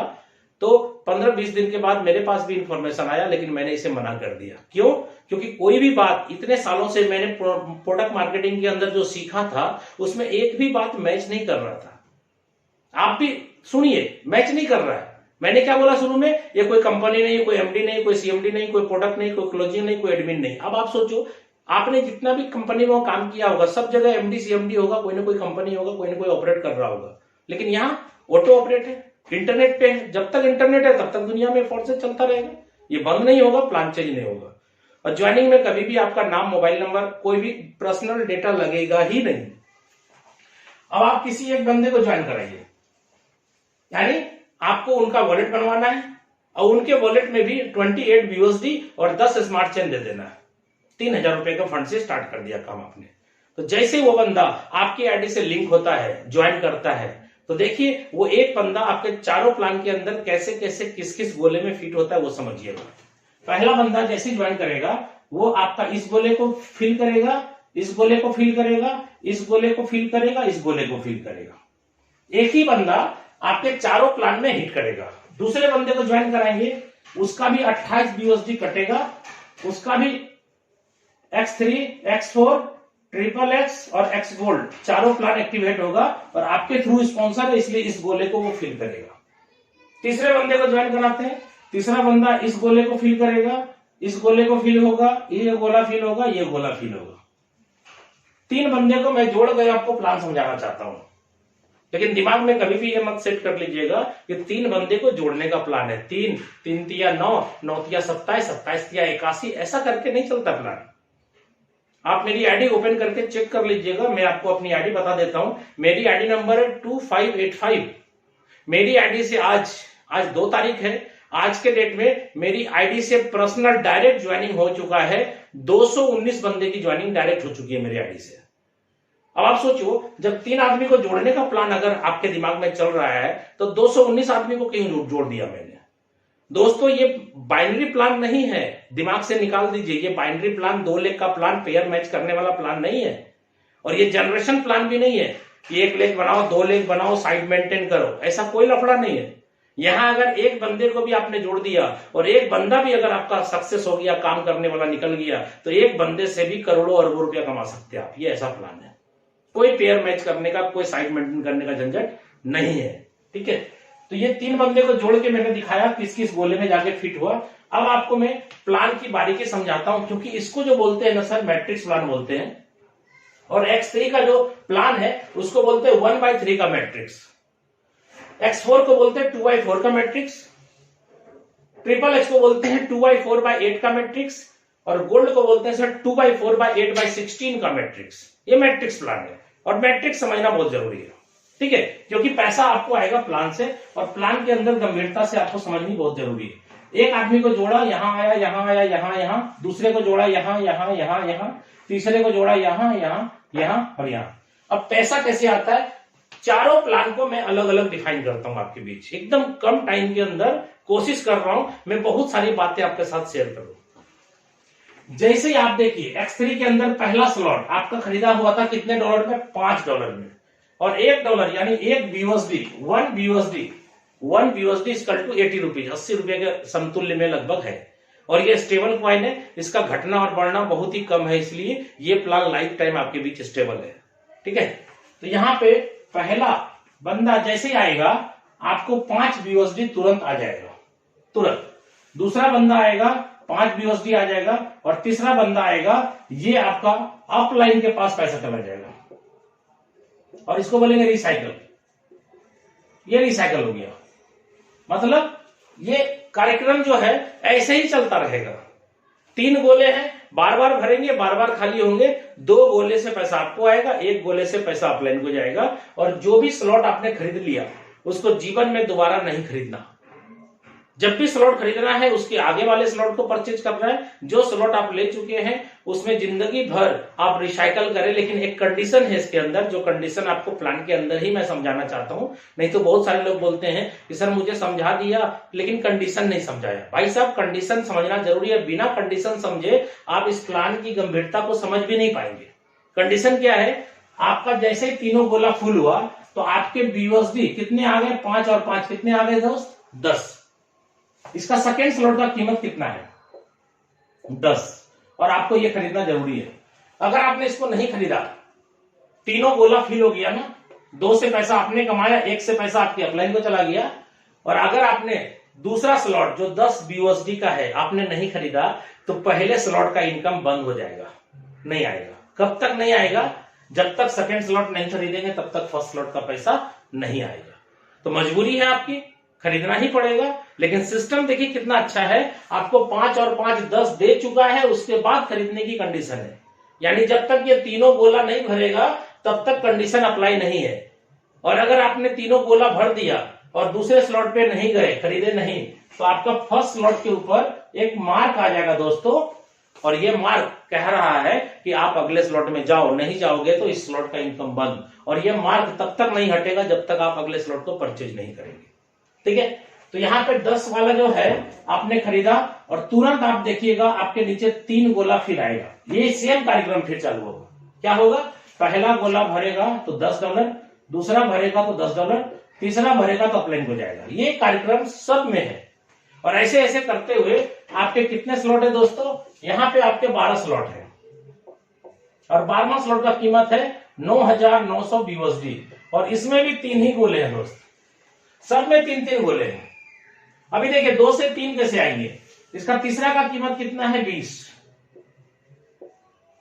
तो 15-20 दिन के बाद मेरे पास भी इंफॉर्मेशन आया, लेकिन मैंने इसे मना कर दिया। क्यों? क्योंकि कोई भी बात, इतने सालों से मैंने प्रोडक्ट मार्केटिंग के अंदर जो सीखा था उसमें एक भी बात मैच नहीं कर रहा था। आप भी सुनिए, मैच नहीं कर रहा है। मैंने क्या बोला शुरू में, ये कोई कंपनी नहीं, कोई एमडी नहीं, कोई सीएमडी नहीं, कोई प्रोडक्ट नहीं, कोई क्लोजिंग नहीं, कोई एडमिन नहीं। अब आप सोचो, आपने जितना भी कंपनी में काम किया होगा, सब जगह एमडी सीएमडी होगा, कोई ना कोई कंपनी होगा, कोई ना कोई ऑपरेट कर रहा होगा, लेकिन यहाँ ऑटो ऑपरेट है, इंटरनेट पे है। जब तक इंटरनेट है तब तक दुनिया में फोर्सेज चलता रहेगा, ये बंद नहीं होगा, प्लान चेंज नहीं होगा। और ज्वाइनिंग में कभी भी आपका नाम, मोबाइल नंबर, कोई भी पर्सनल डेटा लगेगा ही नहीं। अब आप किसी एक बंदे को ज्वाइन कराइए, यानी आपको उनका वॉलेट बनवाना है और उनके वॉलेट में भी 28 BUSD और 10 स्मार्ट चेन दे देना है। 3000 रुपए का फंड से स्टार्ट कर दिया काम आपने। तो जैसे वो बंदा आपकी आईडी से लिंक होता है, ज्वाइन करता है, तो देखिए वो एक बंदा आपके चारों प्लान के अंदर कैसे कैसे किस किस गोले में फिट होता है वो समझिएगा। पहला बंदा जैसे ज्वाइन करेगा, वो आपका इस गोले को फिल करेगा, इस गोले को फिल करेगा, इस गोले को फिल करेगा, इस गोले को फिल करेगा। एक ही बंदा आपके चारों प्लान में हिट करेगा। दूसरे बंदे को ज्वाइन कराएंगे, उसका भी 28 BUSD कटेगा, उसका भी X3, X4, XXX और X गोल्ड चारों प्लान एक्टिवेट होगा और आपके थ्रू स्पॉन्सर है, इसलिए इस गोले को वो फिल करेगा। तीसरे बंदे को ज्वाइन कराते हैं, तीसरा बंदा इस गोले को फिल करेगा, इस गोले को फिल होगा, ये गोला फिल होगा, ये गोला फिल होगा। 3 बंदे को मैं जोड़ कर आपको प्लान समझाना चाहता हूं, लेकिन दिमाग में कभी भी ये मत सेट कर लीजिएगा कि 3 बंदे को जोड़ने का प्लान है। 3 3 9 9 27 27 81, ऐसा करके नहीं चलता प्लान। आप मेरी आईडी ओपन करके चेक कर लीजिएगा, मैं आपको अपनी आईडी बता देता हूं। मेरी आईडी नंबर है 2585। मेरी आईडी से आज 2 तारीख है, आज के डेट में मेरी आईडी से पर्सनल डायरेक्ट ज्वाइनिंग हो चुका है। 219 बंदे की ज्वाइनिंग डायरेक्ट हो चुकी है मेरी आईडी से। अब आप सोचो, जब 3 आदमी को जोड़ने का प्लान अगर आपके दिमाग में चल रहा है, तो 219 आदमी को क्यों जोड़ दिया मैंने। दोस्तों ये बाइनरी प्लान नहीं है, दिमाग से निकाल दीजिए। ये बाइनरी प्लान 2 लेग का प्लान, पेयर मैच करने वाला प्लान नहीं है। और ये जनरेशन प्लान भी नहीं है कि 1 लेग बनाओ, 2 लेग बनाओ, साइड मेंटेन करो, ऐसा कोई लफड़ा नहीं है। यहां अगर एक बंदे को भी आपने जोड़ दिया और एक बंदा भी अगर आपका सक्सेस हो गया, काम करने वाला निकल गया, तो एक बंदे से भी करोड़ों अरबों रुपया कमा सकते हैं आप। ये ऐसा प्लान है। कोई पेयर मैच करने का, कोई साइड मेंटेन करने का झंझट नहीं है। ठीक है, तो ये 3 बंदे को जोड़ के मैंने दिखाया किस किस गोले में जाके फिट हुआ। अब आपको मैं प्लान की बारीकी समझाता हूं, क्योंकि इसको जो बोलते हैं ना सर, मैट्रिक्स प्लान बोलते हैं। और X3 का जो प्लान है उसको बोलते हैं 1/3 का मैट्रिक्स। X4 को बोलते हैं 2/4 का मैट्रिक्स। ट्रिपल X को बोलते हैं 2/4/8 का मैट्रिक्स। और गोल्ड को बोलते हैं सर 2/4/8/16 का मैट्रिक्स। ये मैट्रिक्स प्लान है और मैट्रिक्स समझना बहुत जरूरी है। ठीक है, क्योंकि पैसा आपको आएगा प्लान से, और प्लान के अंदर गंभीरता से आपको समझनी बहुत जरूरी है। एक आदमी को जोड़ा, यहां आया, यहां आया, यहां, दूसरे को जोड़ा यहां, यहां, तीसरे को जोड़ा यहां, यहां और यहां। अब पैसा कैसे आता है, चारों प्लान को मैं अलग अलग डिफाइन करता हूं आपके बीच। एकदम कम टाइम के अंदर कोशिश कर रहा हूं मैं बहुत सारी बातें आपके साथ शेयर करूं। जैसे ही आप देखिए X3 के अंदर पहला स्लॉट आपका खरीदा हुआ था कितने डॉलर में, $5 में। और $1 यानी 1 BUSD, 1 BUSD equal to 80 rupees, 80 रुपए के समतुल्य में लगभग है। और ये स्टेबल कॉइन है, इसका घटना और बढ़ना बहुत ही कम है, इसलिए ये प्लान लाइफ टाइम आपके बीच स्टेबल है। ठीक है, तो यहाँ पे पहला बंदा जैसे ही आएगा आपको 5 BUSD तुरंत आ जाएगा, तुरंत। दूसरा बंदा आएगा 5 BUSD आ जाएगा, और तीसरा बंदा आएगा, ये आपका अपलाइन के पास पैसा चला जाएगा, और इसको बोलेंगे रिसाइकल। ये रिसाइकल हो गया, मतलब ये कार्यक्रम जो है ऐसे ही चलता रहेगा। 3 गोले हैं, बार बार भरेंगे, बार बार खाली होंगे। 2 गोले से पैसा आपको आएगा, 1 गोले से पैसा अपलाइन को जाएगा। और जो भी स्लॉट आपने खरीद लिया उसको जीवन में दोबारा नहीं खरीदना। जब भी स्लॉट खरीदना है उसके आगे वाले स्लॉट को परचेज करना है। जो स्लॉट आप ले चुके हैं उसमें जिंदगी भर आप रिसाइकल करें, लेकिन एक कंडीशन है इसके अंदर, जो कंडीशन आपको प्लान के अंदर ही मैं समझाना चाहता हूं। नहीं तो बहुत सारे लोग बोलते हैं कि सर मुझे समझा दिया लेकिन कंडीशन नहीं समझाया। भाई साहब, कंडीशन समझना जरूरी है। बिना कंडीशन समझे आप इस प्लान की गंभीरता को समझ भी नहीं पाएंगे। कंडीशन क्या है, आपका जैसे ही तीनों गोला फुल हुआ तो आपके BUSD कितने आ गए, 5 और 5 कितने आ गए दोस्त, 10। इसका सेकेंड स्लॉट का कीमत कितना है, 10। और आपको यह खरीदना जरूरी है। अगर आपने इसको नहीं खरीदा, तीनों गोला फिल हो गया ना, 2 से पैसा आपने कमाया, 1 से पैसा आपके अपलाइन को चला गया। और अगर आपने दूसरा स्लॉट जो 10 BUSD का है आपने नहीं खरीदा, तो पहले स्लॉट का इनकम बंद हो जाएगा, नहीं आएगा। कब तक नहीं आएगा, जब तक सेकेंड स्लॉट नहीं खरीदेंगे तब तक फर्स्ट स्लॉट का पैसा नहीं आएगा। तो मजबूरी है आपकी, खरीदना ही पड़ेगा। लेकिन सिस्टम देखिए कितना अच्छा है, आपको 5 और 5 10 दे चुका है, उसके बाद खरीदने की कंडीशन है। यानी जब तक ये तीनों गोला नहीं भरेगा तब तक कंडीशन अप्लाई नहीं है। और अगर आपने तीनों गोला भर दिया और दूसरे स्लॉट पे नहीं गए, खरीदे नहीं, तो आपका फर्स्ट स्लॉट के ऊपर एक मार्क आ जाएगा दोस्तों। और ये मार्क कह रहा है कि आप अगले स्लॉट में जाओ, नहीं जाओगे तो इस स्लॉट का इनकम बंद। और ये मार्क तब तक नहीं हटेगा जब तक आप अगले स्लॉट को परचेज नहीं करेंगे। ठीक है, तो यहाँ पे 10 वाला जो है आपने खरीदा, और तुरंत आप देखिएगा आपके नीचे 3 गोला फिर आएगा। ये सेम कार्यक्रम फिर चालू होगा। क्या होगा, पहला गोला भरेगा तो $10, दूसरा भरेगा तो $10, तीसरा भरेगा तो अपलाइन को जाएगा। ये कार्यक्रम सब में है। और ऐसे ऐसे करते हुए आपके कितने स्लॉट है दोस्तों, यहाँ पे आपके 12 स्लॉट है, और 12वां स्लॉट का कीमत है 9,900 BUSD। और इसमें भी 3 ही गोले हैं दोस्त, सब में 3-3 गोले हैं। अभी देखिए 2 से 3 कैसे आएंगे, इसका तीसरा का कीमत कितना है, 20।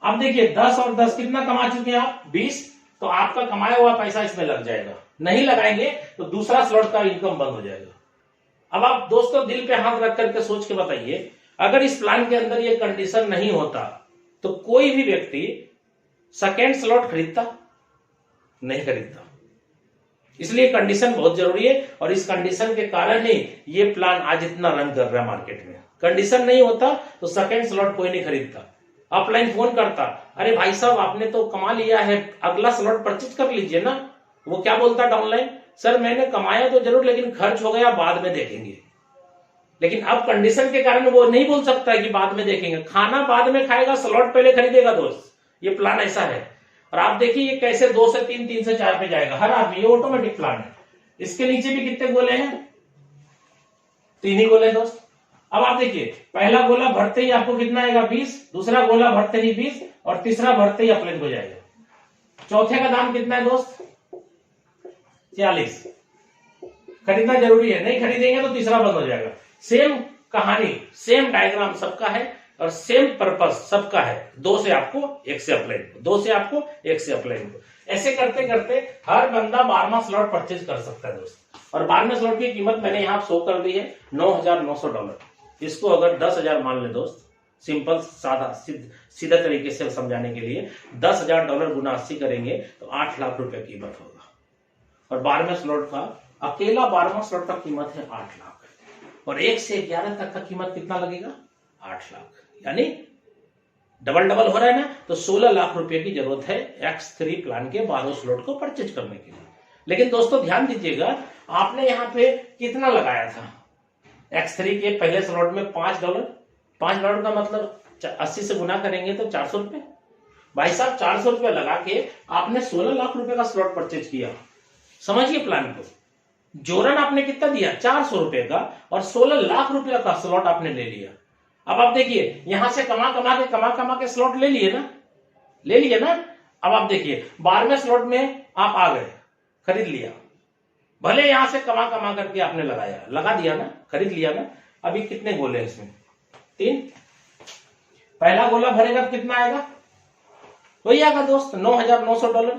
अब देखिए 10 और 10 कितना कमा चुके हैं आप, 20। तो आपका कमाया हुआ पैसा इसमें लग जाएगा। नहीं लगाएंगे तो दूसरा स्लॉट का इनकम बंद हो जाएगा। अब आप दोस्तों दिल पे हाथ रख करके सोच के बताइए, अगर इस प्लान के अंदर ये कंडीशन नहीं होता तो कोई भी व्यक्ति सेकेंड स्लॉट खरीदता, नहीं खरीदता। इसलिए कंडीशन बहुत जरूरी है, और इस कंडीशन के कारण ही ये प्लान आज इतना रन कर रहा है मार्केट में। कंडीशन नहीं होता तो सेकेंड स्लॉट कोई नहीं खरीदता। अपलाइन फोन करता, अरे भाई साहब आपने तो कमा लिया है, अगला स्लॉट परचेज कर लीजिए ना। वो क्या बोलता डाउनलाइन, सर मैंने कमाया तो जरूर लेकिन खर्च हो गया, बाद में देखेंगे। लेकिन अब कंडीशन के कारण वो नहीं बोल सकता है कि बाद में देखेंगे, खाना बाद में खाएगा, स्लॉट पहले खरीदेगा दोस्त। ये प्लान ऐसा है। और आप देखिए ये कैसे 2 से 3, 3 से 4 पे जाएगा हर आदमी, ये ऑटोमेटिक प्लान है। इसके नीचे भी कितने गोले हैं? 3 ही गोले दोस्त। अब आप देखिए पहला गोला भरते ही आपको कितना आएगा? 20, दूसरा गोला भरते ही 20, और तीसरा भरते ही अपलेन हो जाएगा। चौथे का दाम कितना है दोस्त? 40। खरीदना जरूरी है, नहीं खरीदेंगे तो तीसरा बंद हो जाएगा। सेम कहानी, सेम डायग्राम सबका है और सेम पर्पस सबका है। 2 से आपको 1 से अपलाइन को, 2 से आपको 1 से अपलाइन को, ऐसे करते करते हर बंदा 12वां स्लॉट परचेज कर सकता है दोस्त। और 12वें स्लॉट की कीमत मैंने यहाँ शो कर दी है $9,900। इसको अगर 10,000 मान ले दोस्त, सिंपल सादा सीधा तरीके से समझाने के लिए, $10,000 गुना 80 करेंगे तो 8 लाख रुपए कीमत होगा। और 12वें स्लॉट का अकेला 12वां स्लॉट का कीमत है 8 लाख, और 1 से 11 तक का कीमत कितना लगेगा? 8 लाख, यानी डबल डबल हो रहा है ना। तो 16 लाख रुपए की जरूरत है X3 प्लान के 12 स्लॉट को परचेज करने के लिए। लेकिन दोस्तों ध्यान दीजिएगा, आपने यहाँ पे कितना लगाया था? X3 के पहले स्लॉट में $5। $5 का मतलब 80 से गुना करेंगे तो 400 रुपए। भाई साहब 400 रुपए लगा के आपने 16 लाख रुपए का स्लॉट परचेज किया। समझिए प्लान को, जोरन आपने कितना दिया? 400 रुपए का, और 16 लाख रुपए का स्लॉट आपने ले लिया। अब आप देखिए यहां से कमा के स्लॉट ले लिए ना। अब आप देखिए 12वें स्लॉट में आप आ गए, खरीद लिया। भले यहां से कमा करके आपने लगा दिया ना, खरीद लिया ना। अभी कितने गोले हैं इसमें? 3। पहला गोला भरेगा तो कितना आएगा? वही आएगा दोस्त, $9,900।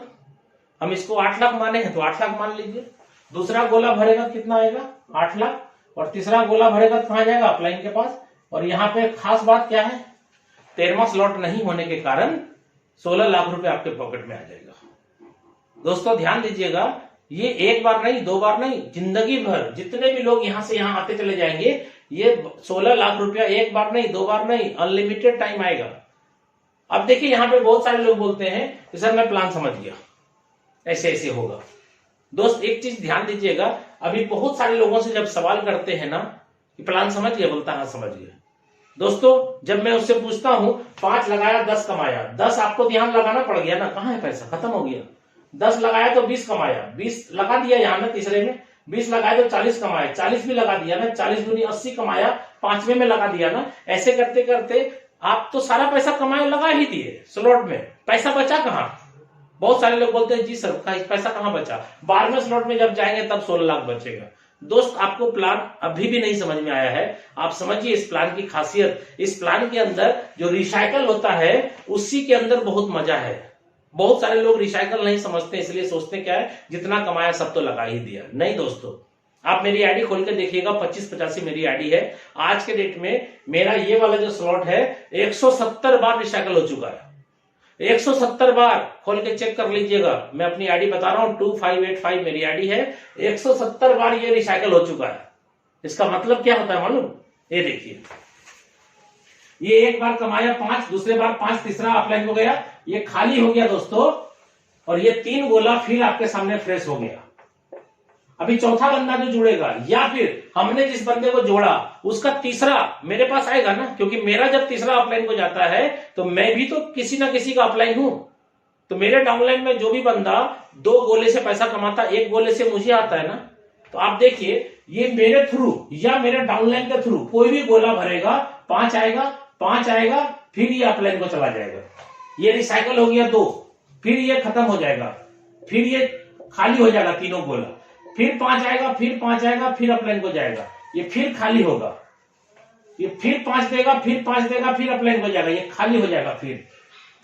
हम इसको 8 लाख माने हैं तो 8 लाख मान लीजिए। दूसरा गोला भरेगा कितना आएगा? 8 लाख। और तीसरा गोला भरेगा तो कहां जाएगा? अपलाइन के पास। और यहाँ पे खास बात क्या है? 13वां स्लॉट नहीं होने के कारण 16 लाख रुपए आपके पॉकेट में आ जाएगा। दोस्तों ध्यान दीजिएगा, ये 1 बार नहीं, 2 बार नहीं, जिंदगी भर जितने भी लोग यहां से यहां आते चले जाएंगे, ये 16 लाख रुपया 1 बार नहीं, 2 बार नहीं, अनलिमिटेड टाइम आएगा। अब देखिए यहाँ पे बहुत सारे लोग बोलते हैं कि सर मैं प्लान समझ गया, ऐसे ऐसे होगा। दोस्त एक चीज ध्यान दीजिएगा, अभी बहुत सारे लोगों से जब सवाल करते हैं ना कि प्लान समझ गया, बोलता हाँ समझ गया। दोस्तों जब मैं उससे पूछता हूं 5 लगाया 10 कमाया, 10 आपको ध्यान लगाना पड़ गया ना, कहां है पैसा? खत्म हो गया। 10 लगाया तो 20 कमाया, 20 लगा दिया यहाँ ना तीसरे में, 20 लगाया तो 40 कमाया, 40 भी लगा दिया ना, 40 दूनी 80 कमाया, 5वें में लगा दिया ना। ऐसे करते करते आप तो सारा पैसा कमाए लगा ही दिए स्लॉट में, पैसा बचा कहां? बहुत सारे लोग बोलते हैं जी सर पैसा कहां बचा? 12वें स्लॉट में जब जाएंगे तब 16 लाख बचेगा। दोस्त आपको प्लान अभी भी नहीं समझ में आया है। आप समझिए इस प्लान की खासियत, इस प्लान के अंदर जो रिसाइकल होता है उसी के अंदर बहुत मजा है। बहुत सारे लोग रिसाइकल नहीं समझते, इसलिए सोचते क्या है जितना कमाया सब तो लगा ही दिया। नहीं दोस्तों, आप मेरी आईडी खोल के देखिएगा, 2585 मेरी आईडी है। आज के डेट में मेरा ये वाला जो स्लॉट है 170 बार रिसाइकल हो चुका है। 170 बार खोल के चेक कर लीजिएगा, मैं अपनी आईडी बता रहा हूं, 2585 मेरी आईडी है। 170 बार ये रिसाइकल हो चुका है। इसका मतलब क्या होता है मालूम? ये देखिए, ये 1 बार कमाया 5, दूसरे बार 5, तीसरा अपलाइन हो गया, ये खाली हो गया दोस्तों, और ये 3 गोला फिर आपके सामने फ्रेश हो गया। अभी चौथा बंदा जो जुड़ेगा या फिर हमने जिस बंदे को जोड़ा उसका तीसरा मेरे पास आएगा ना, क्योंकि मेरा जब तीसरा अपलाइन को जाता है तो मैं भी तो किसी ना किसी का अपलाइन हूं। तो मेरे डाउनलाइन में जो भी बंदा 2 गोले से पैसा कमाता, 1 गोले से मुझे आता है ना, तो आप देखिए ये मेरे थ्रू या मेरे डाउनलाइन के थ्रू कोई भी गोला भरेगा, 5 आएगा, फिर ये अपलाइन को चला जाएगा। ये रिसाइकल हो गया 2, फिर ये खत्म हो जाएगा, फिर ये खाली हो जाएगा 3 गोला, फिर 5 आएगा, फिर अपलाइन को जाएगा, ये फिर खाली होगा, ये फिर 5 देगा, फिर अपलाइन को जाएगा, ये खाली हो जाएगा,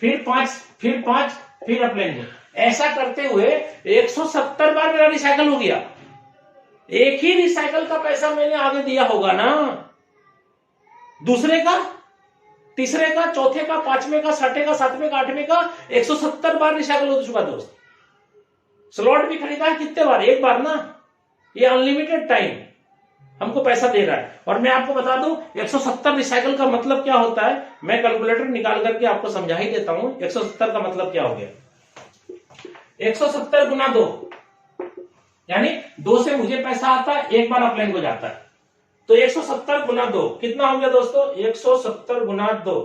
फिर 5, फिर अपलाइन को। ऐसा करते हुए 170 बार मेरा रिसाइकल हो गया। एक ही रिसाइकल का पैसा मैंने आगे दिया होगा ना, दूसरे का, तीसरे का, चौथे का, 5वें का, 6वें का, 7वें का, 8वें का 170 बार रिसाइकल हो चुका दोस्त। स्लॉट भी खरीदा है कितने बार? 1 बार ना। ये अनलिमिटेड टाइम हमको पैसा दे रहा है। और मैं आपको बता दूं 170 रिसाइकल का मतलब क्या होता है, मैं कैलकुलेटर निकाल करके आपको समझा ही देता हूं। 170 का मतलब क्या हो गया? 170 गुना 2, यानी 2 से मुझे पैसा आता है, 1 बार अपलाइन को जाता है। तो 170 गुना 2 कितना हो गया दोस्तों? 170 गुना 2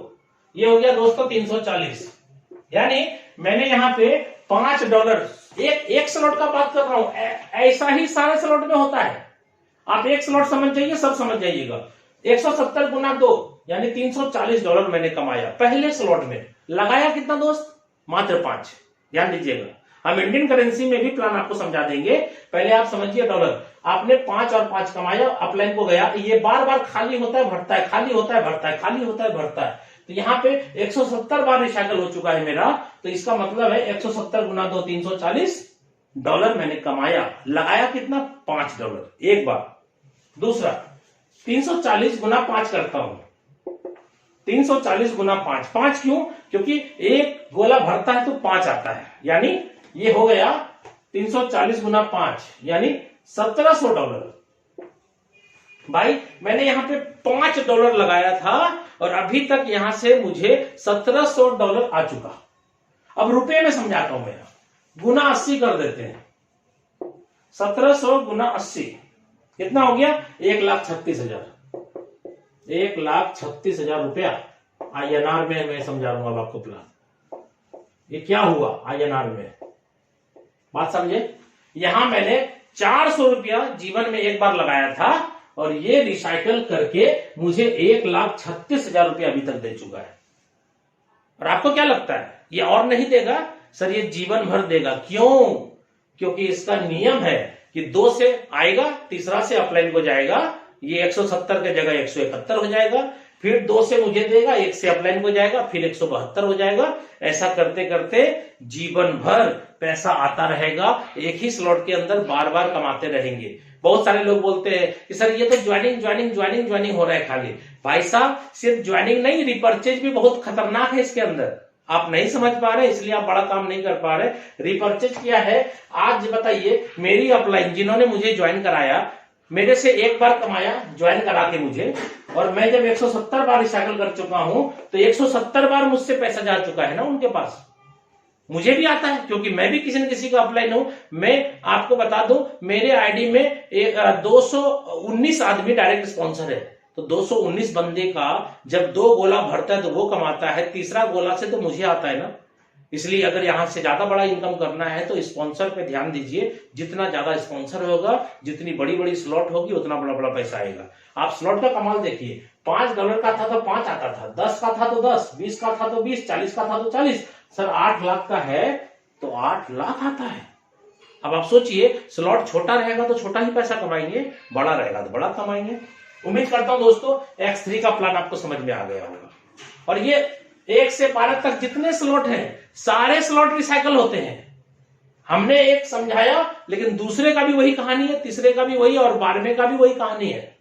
ये हो गया दोस्तों 340। यानी मैंने यहाँ पे $5 एक स्लॉट का बात कर रहा हूं, ऐसा ही सारे स्लॉट में होता है। आप एक स्लॉट समझ जाइए, सब समझ जाइएगा। 170 गुना 2 यानी $340 मैंने कमाया पहले स्लॉट में। लगाया कितना दोस्त? मात्र 5। ध्यान दीजिएगा, हम इंडियन करेंसी में भी प्लान आपको समझा देंगे, पहले आप समझिए डॉलर। आपने 5 और 5 कमाया, अपलाइन को गया, ये बार बार खाली होता है भरता है, खाली होता है भरता है, खाली होता है भरता है। तो यहाँ पे 170 बार रिसाइकल हो चुका है मेरा, तो इसका मतलब है 170 गुना 2 $340 मैंने कमाया। लगाया कितना? $5 एक बार। दूसरा 340 गुना 5 करता हूं, 340 गुना 5। 5 क्यों? क्योंकि एक गोला भरता है तो 5 आता है, यानी ये हो गया 340 गुना 5 यानी $1700। भाई मैंने यहाँ पे $5 लगाया था और अभी तक यहां से मुझे $1700 आ चुका। अब रुपए में समझाता हूं मैं, गुना 80 कर देते हैं। 1700 गुना 80 कितना हो गया? 1,36,000। 1,36,000 रुपया INR में मैं समझा रहा हूं अब आपको प्लान। ये क्या हुआ INR में, बात समझे? यहां मैंने 400 रुपया जीवन में एक बार लगाया था और ये रिसाइकल करके मुझे 1,36,000 रुपया अभी तक दे चुका है। और आपको क्या लगता है ये और नहीं देगा? सर ये जीवन भर देगा। क्यों? क्योंकि इसका नियम है कि 2 से आएगा, तीसरा से अपलाइन को जाएगा, ये 170 के जगह 171 हो जाएगा, फिर 2 से मुझे देगा, 1 से अपलाइन को जाएगा, फिर 172 हो जाएगा। ऐसा करते करते जीवन भर पैसा आता रहेगा। एक ही स्लॉट के अंदर बार बार कमाते रहेंगे। बहुत सारे लोग बोलते हैं कि सर ये तो ज्वाइनिंग हो रहा है खाली। भाई साहब सिर्फ ज्वाइनिंग नहीं, रिपर्चेज भी बहुत खतरनाक है इसके अंदर। आप नहीं समझ पा रहे इसलिए आप बड़ा काम नहीं कर पा रहे। रिपर्चेज क्या है आज बताइए। मेरी अपलाइन जिन्होंने मुझे ज्वाइन कराया, मेरे से एक बार कमाया ज्वाइन करा के मुझे, और मैं जब 170 बार रिसाइकल कर चुका हूं तो 170 बार मुझसे पैसा जा चुका है ना उनके पास। मुझे भी आता है क्योंकि मैं भी किसी न किसी का अपलाइन हूं। मैं आपको बता दूं मेरे आईडी में 219 आदमी डायरेक्ट स्पॉन्सर है। तो 219 बंदे का जब 2 गोला भरता है तो वो कमाता है, तीसरा गोला से तो मुझे आता है ना। इसलिए अगर यहां से ज्यादा बड़ा इनकम करना है तो स्पॉन्सर पे ध्यान दीजिए। जितना ज्यादा स्पॉन्सर होगा, जितनी बड़ी बड़ी स्लॉट होगी, उतना बड़ा बड़ा पैसा आएगा। आप स्लॉट का कमाल देखिए। $5 का था तो 5 आता था, 10 का था तो 10, 20 का था तो 20, 40 का था तो 40। सर 8 लाख का है तो 8 लाख आता है। अब आप सोचिए, स्लॉट छोटा रहेगा तो छोटा ही पैसा कमाएंगे, बड़ा रहेगा तो बड़ा कमाएंगे। उम्मीद करता हूं दोस्तों X3 का प्लान आपको समझ में आ गया होगा। और ये 1 से 12 तक जितने स्लॉट हैं, सारे स्लॉट रिसाइकल होते हैं। हमने एक समझाया, लेकिन दूसरे का भी वही कहानी है, तीसरे का भी वही, और 12वें का भी वही कहानी है।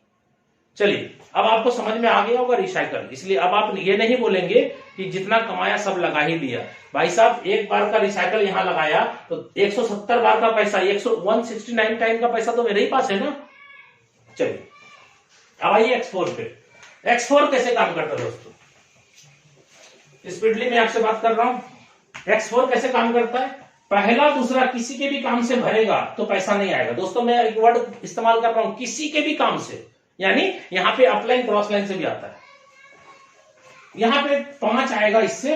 चलिए अब आपको समझ में आ गया होगा रिसाइकल। इसलिए अब आप ये नहीं बोलेंगे कि जितना कमाया सब लगा ही दिया। भाई साहब एक बार का रिसाइकल यहां लगाया तो 170 बार का पैसा, 169 टाइम का पैसा तो मेरे ही पास है ना। चलिए अब आइए X4 पे। X4 कैसे काम करता है दोस्तों? स्पीडली मैं आपसे बात कर रहा हूं। X4 कैसे काम करता है? पहला दूसरा किसी के भी काम से भरेगा तो पैसा नहीं आएगा। दोस्तों मैं एक वर्ड इस्तेमाल कर रहा हूं, किसी के भी काम से, यानी यहां पे अपलाइन क्रॉस लाइन से भी आता है। यहां पे 5 आएगा इससे,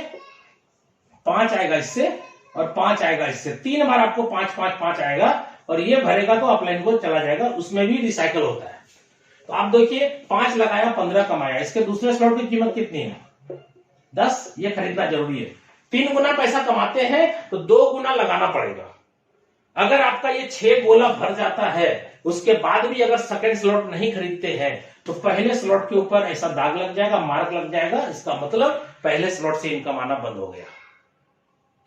5 आएगा इससे, और 5 आएगा इससे। 3 बार आपको 5 5 5 आएगा, और ये भरेगा तो अपलाइन को चला जाएगा, उसमें भी रिसाइकल होता है। तो आप देखिए 5 लगाया 15 कमाया। इसके दूसरे स्लॉट की कीमत कितनी है? 10। ये खरीदना जरूरी है। 3 गुना पैसा कमाते हैं तो 2 गुना लगाना पड़ेगा। अगर आपका ये 6 गोला भर जाता है, उसके बाद भी अगर सेकंड स्लॉट नहीं खरीदते हैं तो पहले स्लॉट के ऊपर ऐसा दाग लग जाएगा, मार्क लग जाएगा। इसका मतलब पहले स्लॉट से इनकम आना बंद हो गया।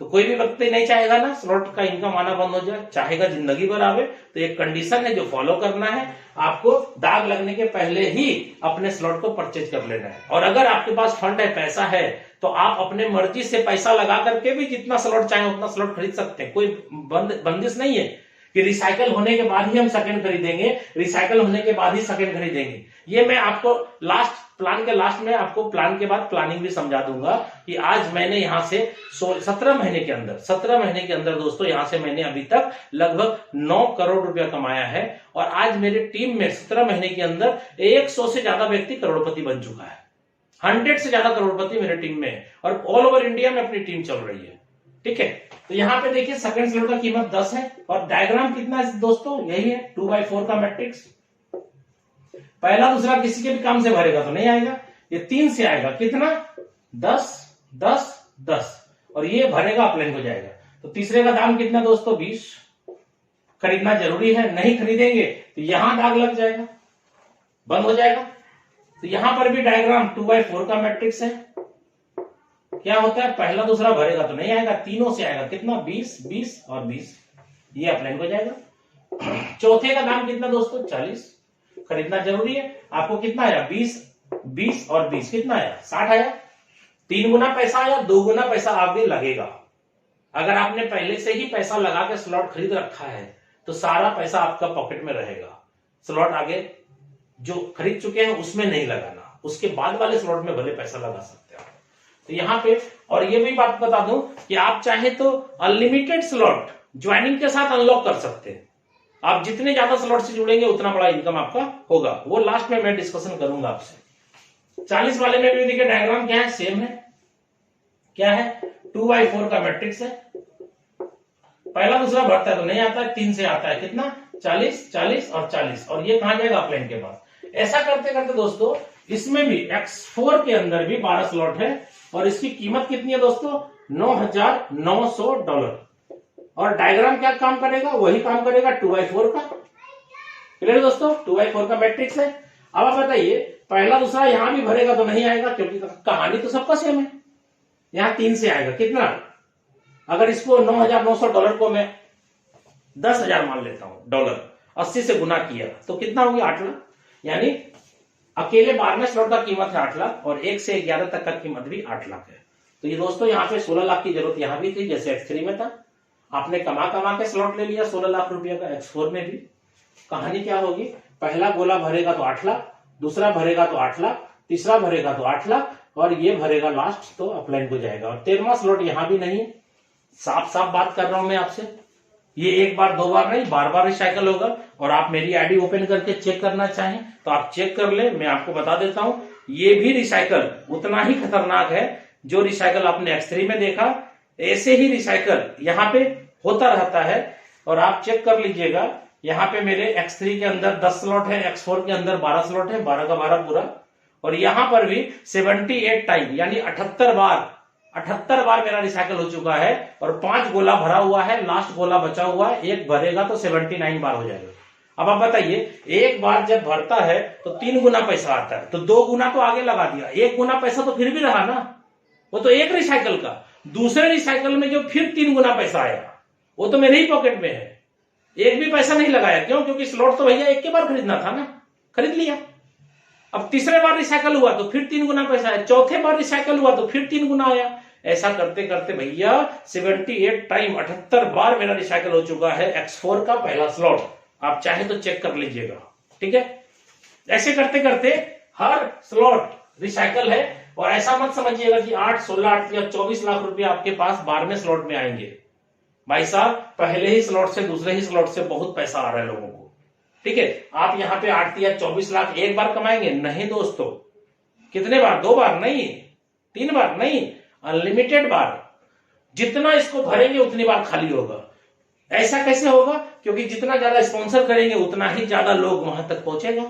तो कोई भी व्यक्ति नहीं चाहेगा ना स्लॉट का इनकम आना बंद हो जाए, चाहेगा जिंदगी भर आवे। तो एक कंडीशन है जो फॉलो करना है, आपको दाग लगने के पहले ही अपने स्लॉट को परचेज कर लेना है। और अगर आपके पास फंड है, पैसा है, तो आप अपने मर्जी से पैसा लगा करके भी जितना स्लॉट चाहे उतना स्लॉट खरीद सकते हैं। कोई बंदिश नहीं है कि रिसाइकल होने के बाद ही हम सेकंड खरीदेंगे, रिसाइकल होने के बाद ही सेकंड खरीदेंगे। ये मैं आपको लास्ट प्लान के लास्ट में आपको प्लान के बाद प्लानिंग भी समझा दूंगा कि आज मैंने यहां से 17 महीने के अंदर दोस्तों यहां से मैंने अभी तक लगभग 9 करोड़ रुपया कमाया है। और आज मेरे टीम में 17 महीने के अंदर 100 से ज्यादा व्यक्ति करोड़पति बन चुका है। 100 से ज्यादा करोड़पति मेरे टीम में है और ऑल ओवर इंडिया में अपनी टीम चल रही है। ठीक है, तो यहां पे देखिए सेकंड स्लॉट का कीमत 10 है और डायग्राम कितना है दोस्तों, यही है 2/4 का मैट्रिक्स। पहला दूसरा किसी के भी काम से भरेगा तो नहीं आएगा, ये 3 से आएगा, कितना 10 10 10 और ये भरेगा अपलाइन हो जाएगा। तो तीसरे का दाम कितना दोस्तों 20। खरीदना जरूरी है, नहीं खरीदेंगे तो यहां दाग लग जाएगा, बंद हो जाएगा। तो यहां पर भी डायग्राम 2/4 का मैट्रिक्स है। क्या होता है, पहला दूसरा भरेगा तो नहीं आएगा, तीनों से आएगा, कितना 20 20 और 20, ये अपलाइन हो जाएगा। चौथे का दाम कितना दोस्तों 40। खरीदना जरूरी है, आपको कितना आया 20 20 और 20 कितना आया 60 आया। 3 गुना पैसा आया, 2 गुना पैसा आगे लगेगा। अगर आपने पहले से ही पैसा लगा के स्लॉट खरीद रखा है तो सारा पैसा आपका पॉकेट में रहेगा। स्लॉट आगे जो खरीद चुके हैं उसमें नहीं लगाना, उसके बाद वाले स्लॉट में भले पैसा लगा सकते हैं। तो यहां पे और ये भी बात बता दूं कि आप चाहे तो अनलिमिटेड स्लॉट ज्वाइनिंग के साथ अनलॉक कर सकते हैं। आप जितने ज्यादा स्लॉट से जुड़ेंगे उतना बड़ा इनकम आपका होगा, वो लास्ट में मैं डिस्कशन करूंगा आपसे। 40 वाले में भी देखिए डायग्राम क्या है, सेम है, क्या है 2/4 का मैट्रिक्स है। पहला दूसरा भरता है तो नहीं आता है, 3 से आता है, कितना 40 40 और 40 और ये कहां जाएगा अपलाइन के पास। ऐसा करते करते दोस्तों इसमें भी X4 के अंदर भी 12 स्लॉट है और इसकी कीमत कितनी है दोस्तों $9,900। और डायग्राम क्या काम करेगा, वही काम करेगा 2/4 का। क्लियर दोस्तों, 2/4 का मैट्रिक्स है। अब आप बताइए पहला दूसरा यहां भी भरेगा तो नहीं आएगा, क्योंकि कहानी तो सबका सेम है। यहां 3 से आएगा, कितना, अगर इसको $9,900 को मैं 10,000 मान लेता हूं डॉलर, 80 से गुना किया तो कितना हो गया 8 लाख। यानी अकेले 12वें स्लॉट का कीमत है 8 लाख और 1 से 11 तक का कीमत भी 8 लाख है। तो ये दोस्तों यहाँ पे 16 लाख की जरूरत यहां भी थी, जैसे X3 में था। आपने कमा के स्लॉट ले लिया 16 लाख रुपया का। X4 में भी कहानी क्या होगी, पहला गोला भरेगा तो 8 लाख, दूसरा भरेगा तो 8 लाख, तीसरा भरेगा तो 8 लाख और ये भरेगा लास्ट तो अपलाइन हो जाएगा। और 13वां स्लॉट यहां भी नहीं है। साफ साफ बात कर रहा हूं मैं आपसे, ये एक बार दो बार नहीं, बार बार रिसाइकल होगा। और आप मेरी आईडी ओपन करके चेक करना चाहें तो आप चेक कर ले, मैं आपको बता देता हूं ये भी रिसाइकल उतना ही खतरनाक है जो रिसाइकल आपने X3 में देखा। ऐसे ही रिसाइकल यहाँ पे होता रहता है और आप चेक कर लीजिएगा। यहाँ पे मेरे X3 के अंदर 10 स्लॉट है, X4 के अंदर 12 स्लॉट है, 12 का 12 पूरा। और यहां पर भी 78 टाइम यानी 78 बार मेरा रिसाइकल हो चुका है और 5 गोला भरा हुआ है, लास्ट गोला बचा हुआ है, एक भरेगा तो 79 बार हो जाएगा। अब आप बताइए एक बार जब भरता है तो 3 गुना पैसा आता है, तो 2 गुना तो आगे लगा दिया, 1 गुना पैसा तो फिर भी रहा ना, वो तो एक रिसाइकल का। दूसरे रिसाइकल में जो फिर 3 गुना पैसा आएगा वो तो मेरे ही पॉकेट में है, एक भी पैसा नहीं लगाया। क्यों, क्योंकि स्लॉट तो भैया एक के बार खरीदना था ना, खरीद लिया। अब तीसरे बार रिसाइकल हुआ तो फिर 3 गुना पैसा आया, चौथे बार रिसाइकल हुआ तो फिर 3 गुना आया। ऐसा करते करते भैया 78 टाइम 78 बार मेरा रिसाइकल हो चुका है X4 का पहला स्लॉट। आप चाहे तो चेक कर लीजिएगा, ठीक है। ऐसे करते करते हर स्लॉट रिसाइकल है। और ऐसा मत समझिएगा कि 8 16 8 या 24 लाख रुपया आपके पास 12वें स्लॉट में आएंगे। भाई साहब पहले ही स्लॉट से दूसरे ही स्लॉट से बहुत पैसा आ रहा है लोगों को, ठीक है। आप यहाँ पे 8 या 24 लाख एक बार कमाएंगे नहीं दोस्तों, कितने बार, 2 बार नहीं, 3 बार नहीं, अनलिमिटेड बार। जितना इसको भरेंगे उतनी बार खाली होगा। ऐसा कैसे होगा, क्योंकि जितना ज्यादा स्पॉन्सर करेंगे उतना ही ज्यादा लोग वहां तक पहुंचेगा।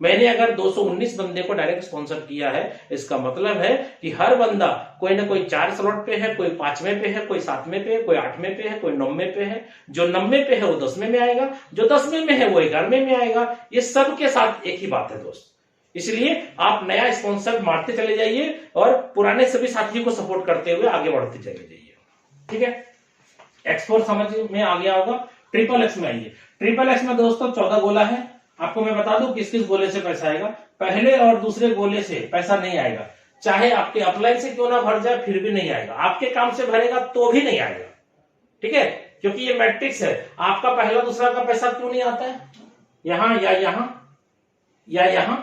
मैंने अगर 219 बंदे को डायरेक्ट स्पॉन्सर किया है, इसका मतलब है कि हर बंदा कोई ना कोई 4 स्लॉट पे है, कोई 5वें पे है, कोई 7वें पे है, कोई 8वें पे है, कोई 9वें पे है। जो 9वें पे है वो 10वें में आएगा, जो 10वें में है वो 11वें में आएगा। ये सबके साथ एक ही बात है दोस्त। इसलिए आप नया स्पॉन्सर मारते चले जाइए और पुराने सभी साथियों को सपोर्ट करते हुए आगे बढ़ते चले जाइए, ठीक है। X4 समझ में आ गया होगा। XXX में आइए। XXX में दोस्तों 14 गोला है। आपको मैं बता दूं किस किस गोले से पैसा आएगा। पहले और दूसरे गोले से पैसा नहीं आएगा, चाहे आपके अपलाइन से क्यों ना भर जाए फिर भी नहीं आएगा। आपके काम से भरेगा तो भी नहीं आएगा, ठीक है, क्योंकि ये मैट्रिक्स है। आपका पहला दूसरा का पैसा क्यों नहीं आता है, यहां या यहां या यहां,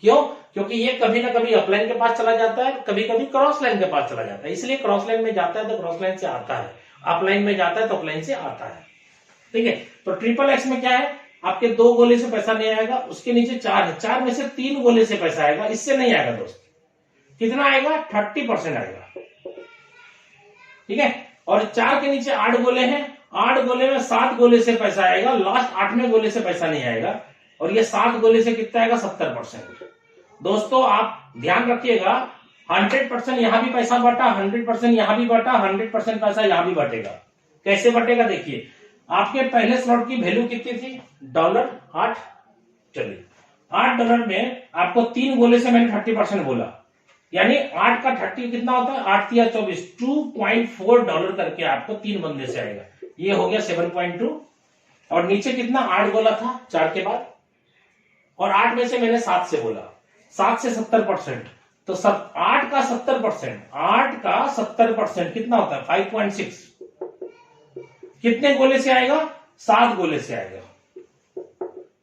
क्यों, क्योंकि ये कभी ना कभी अपलाइन के पास चला जाता है, कभी कभी क्रॉस लाइन के पास चला जाता है, इसलिए क्रॉस लाइन में जाता है तो क्रॉस लाइन से आता है, अपलाइन में जाता है तो अपलाइन से आता है। ठीक है, तो ट्रिपल एक्स में क्या है, आपके 2 गोले से पैसा नहीं आएगा, उसके नीचे 4 है, 4 में से 3 गोले से पैसा आएगा, इससे नहीं आएगा दोस्त। कितना आएगा, 30% आएगा। ठीक है, और 4 के नीचे 8 गोले हैं, 8 गोले में 7 गोले से पैसा आएगा, लास्ट 8वें गोले से पैसा नहीं आएगा, और ये 7 गोले से कितना आएगा, 70%। दोस्तों आप ध्यान रखिएगा, 100% यहां भी पैसा बटा, 100% यहां भी बटा, 100% पैसा यहां भी बटेगा। कैसे बटेगा देखिए, आपके पहले स्लॉट की वैल्यू कितनी थी, $8। चलिए $8 में आपको 3 गोले से मैंने 30% बोला, यानी 8 का 30 कितना होता है, 8 या 24, $2.4 करके आपको 3 बंदे से आएगा। ये हो गया 7.2, और नीचे कितना 8 गोला था 4 के बाद, और 8 में से मैंने 7 से बोला, 7 से 70%, तो 8 का 70% कितना होता है, 5.6। कितने गोले से आएगा, 7 गोले से आएगा।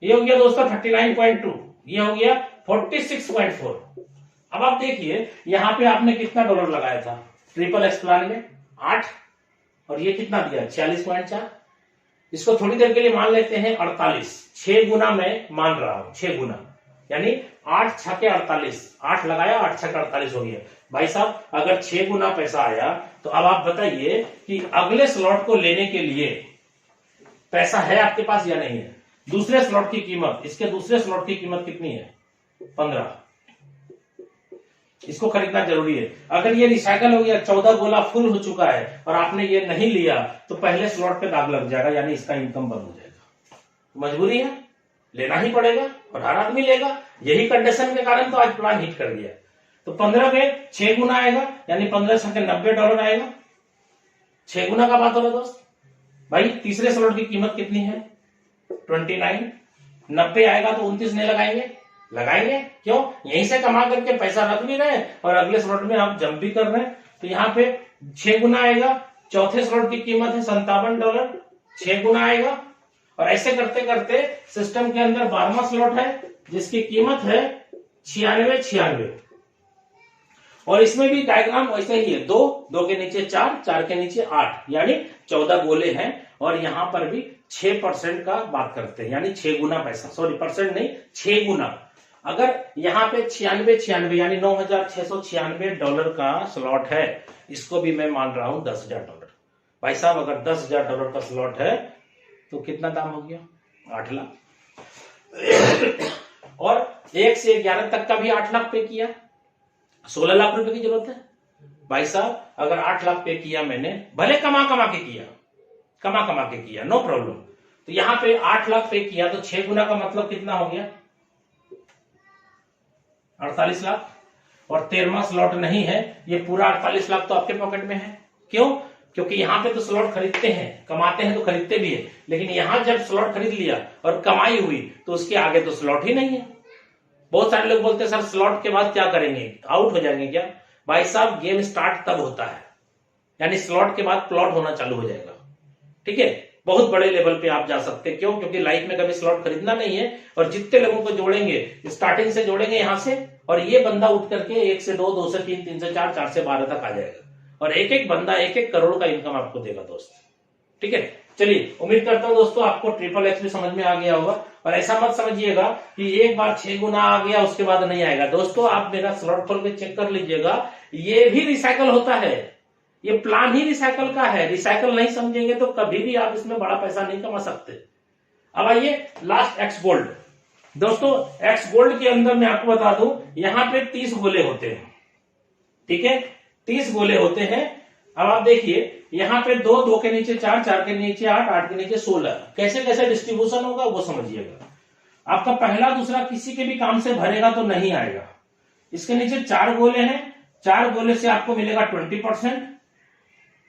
ये हो गया दोस्तों 39.2, ये हो गया 46.4। अब आप देखिए यहां पे आपने कितना डॉलर लगाया था ट्रिपल एक्स प्लान में, 8, और ये कितना दिया 46.4। इसको थोड़ी देर के लिए मान लेते हैं 48, 6 गुना मैं मान रहा हूं, 6 गुना, यानी 8 छके 48, 8 लगाया 8 छके 48 हो गया। भाई साहब अगर 6 गुना पैसा आया तो अब आप बताइए कि अगले स्लॉट को लेने के लिए पैसा है आपके पास या नहीं है। दूसरे स्लॉट की कीमत, इसके दूसरे स्लॉट की कीमत कितनी है, 15। इसको खरीदना जरूरी है। अगर ये रिसाइकल हो गया, 14 गोला फुल हो चुका है और आपने ये नहीं लिया तो पहले स्लॉट पे दाग लग जाएगा, यानी इसका इनकम बंद हो जाएगा। मजबूरी है, लेना ही पड़ेगा और हर आदमी लेगा। यही कंडीशन के कारण तो आज प्लान हिट कर दिया। तो 15 में 6 गुना आएगा, यानी 15 छके $90 आएगा। 6 गुना का बात हो रहा दोस्त। भाई तीसरे स्लॉट की कीमत कितनी है, 29। 90 आएगा तो 29 नहीं लगाएंगे क्यों, यहीं से कमा करके पैसा रख भी रहे और अगले स्लॉट में आप जंप भी कर रहे हैं। तो यहाँ पे 6 गुना आएगा। चौथे स्लॉट की कीमत है $57, 6 गुना आएगा। और ऐसे करते करते सिस्टम के अंदर 12वां स्लॉट है जिसकी कीमत है 96। और इसमें भी डायग्राम वैसे ही है, 2 के नीचे 4, 4 के नीचे 8, यानी 14 गोले हैं। और यहां पर भी 6% का बात करते हैं, यानी 6 गुना पैसा, सॉरी परसेंट नहीं, 6 गुना। अगर यहाँ पे 96 यानी $9,696 का स्लॉट है, इसको भी मैं मान रहा हूं $10,000। भाई साहब अगर $10,000 का स्लॉट है तो कितना दाम हो गया, 8 लाख। और 1 से 11 तक का भी 8 लाख पे किया, 16 लाख रुपए की जरूरत है। भाई साहब अगर 8 लाख पे किया मैंने, भले कमा कमा के किया, नो प्रॉब्लम। तो यहां पे 8 लाख पे किया तो 6 गुना का मतलब कितना हो गया, 48 लाख। और 13वां स्लॉट नहीं है, ये पूरा 48 लाख तो आपके पॉकेट में है। क्यों, क्योंकि यहां पे तो स्लॉट खरीदते हैं, कमाते हैं तो खरीदते भी है, लेकिन यहां जब स्लॉट खरीद लिया और कमाई हुई तो उसके आगे तो स्लॉट ही नहीं है। बहुत सारे लोग बोलते हैं सर स्लॉट के बाद क्या करेंगे, आउट हो जाएंगे क्या। भाई साहब गेम स्टार्ट तब होता है, यानी स्लॉट के बाद प्लॉट होना चालू हो जाएगा। ठीक है, बहुत बड़े लेवल पे आप जा सकते हैं। क्यों, क्योंकि लाइफ में कभी स्लॉट खरीदना नहीं है। और जितने लोगों को जोड़ेंगे, स्टार्टिंग से जोड़ेंगे यहां से, और ये बंदा उठ करके 1 से 2, 2 से 3, 3 से 4, 4 से 12 तक आ जाएगा। और एक एक बंदा 1-1 करोड़ का इनकम आपको देगा दोस्त। ठीक है, चलिए उम्मीद करता हूं दोस्तों आपको ट्रिपल एक्स भी समझ में आ गया होगा। और ऐसा मत समझिएगा कि एक बार 6 गुना आ गया उसके बाद नहीं आएगा। दोस्तों आप मेरा स्लॉट खोल के चेक कर लीजिएगा, ये भी रिसाइकल होता है, ये प्लान ही रिसाइकल का है। रिसाइकल नहीं समझेंगे तो कभी भी आप इसमें बड़ा पैसा नहीं कमा सकते। अब आइए लास्ट एक्स गोल्ड। दोस्तों एक्स गोल्ड के अंदर मैं आपको बता दूं, यहां पे 30 गोले होते हैं। ठीक है, 30 गोले होते हैं। अब आप देखिए यहां पे 2 के नीचे 4, 4 के नीचे 8, 8 के नीचे 16, कैसे कैसे डिस्ट्रीब्यूशन होगा वो समझिएगा। आपका पहला दूसरा किसी के भी काम से भरेगा तो नहीं आएगा। इसके नीचे 4 गोले हैं, 4 गोले से आपको मिलेगा 20%।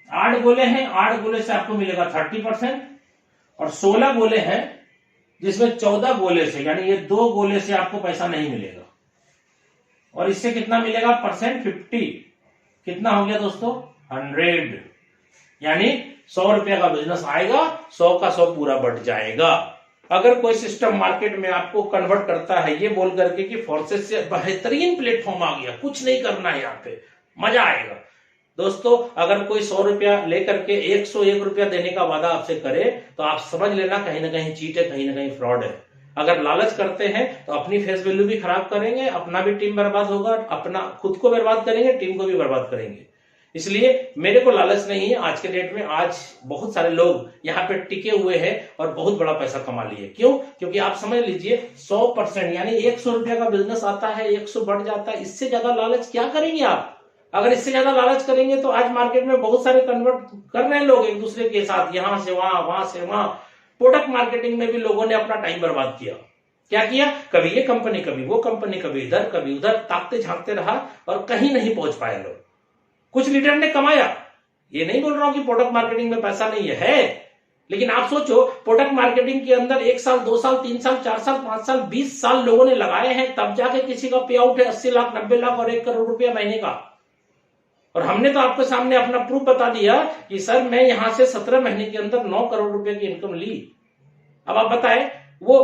8 गोले हैं, 8 गोले से आपको मिलेगा 30%। और 16 गोले हैं जिसमें 14 गोले से, यानी ये 2 गोले से आपको पैसा नहीं मिलेगा। और इससे कितना मिलेगा परसेंट, 50। कितना हो गया दोस्तों, 100। यानी 100 रुपया का बिजनेस आएगा, 100 का 100 पूरा बढ़ जाएगा। अगर कोई सिस्टम मार्केट में आपको कन्वर्ट करता है ये बोल करके कि फोर्सेस से बेहतरीन प्लेटफॉर्म आ गया, कुछ नहीं करना है, यहाँ पे मजा आएगा। दोस्तों अगर कोई 100 रुपया लेकर के 101 रुपया देने का वादा आपसे करे तो आप समझ लेना कहीं ना कहीं चीट है, कहीं ना कहीं फ्रॉड है। अगर लालच करते हैं तो अपनी फेस वैल्यू भी खराब करेंगे, अपना भी टीम बर्बाद होगा, अपना खुद को बर्बाद करेंगे, टीम को भी बर्बाद करेंगे। इसलिए मेरे को लालच नहीं है। आज के डेट में आज बहुत सारे लोग यहाँ पे टिके हुए हैं और बहुत बड़ा पैसा कमा लिए। क्यों? क्योंकि आप समझ लीजिए 100% यानी 100 रुपया का बिजनेस आता है, 100 बढ़ जाता है। इससे ज्यादा लालच क्या करेंगे आप? अगर इससे ज्यादा लालच करेंगे तो आज मार्केट में बहुत सारे कन्वर्ट कर रहे हैं लोग एक दूसरे के साथ, यहां से वहां, वहां से वहां। प्रोडक्ट मार्केटिंग में भी लोगों ने अपना टाइम बर्बाद किया। क्या किया? कभी ये कंपनी, कभी वो कंपनी, कभी इधर कभी उधर, ताकते झांकते रहा और कहीं नहीं पहुंच पाए लोग। कुछ लीडर ने कमाया, ये नहीं बोल रहा हूं कि प्रोडक्ट मार्केटिंग में पैसा नहीं है, लेकिन आप सोचो प्रोडक्ट मार्केटिंग के अंदर 1 साल, 2 साल, 3 साल, 4 साल, 5 साल, 20 साल लोगों ने लगाए हैं, तब जाके किसी का पे आउट है 80 लाख, 90 लाख और 1 करोड़ रुपया महीने का। और हमने तो आपके सामने अपना प्रूफ बता दिया कि सर मैं यहां से 17 महीने के अंदर 9 करोड़ रुपए की इनकम ली। अब आप बताएं वो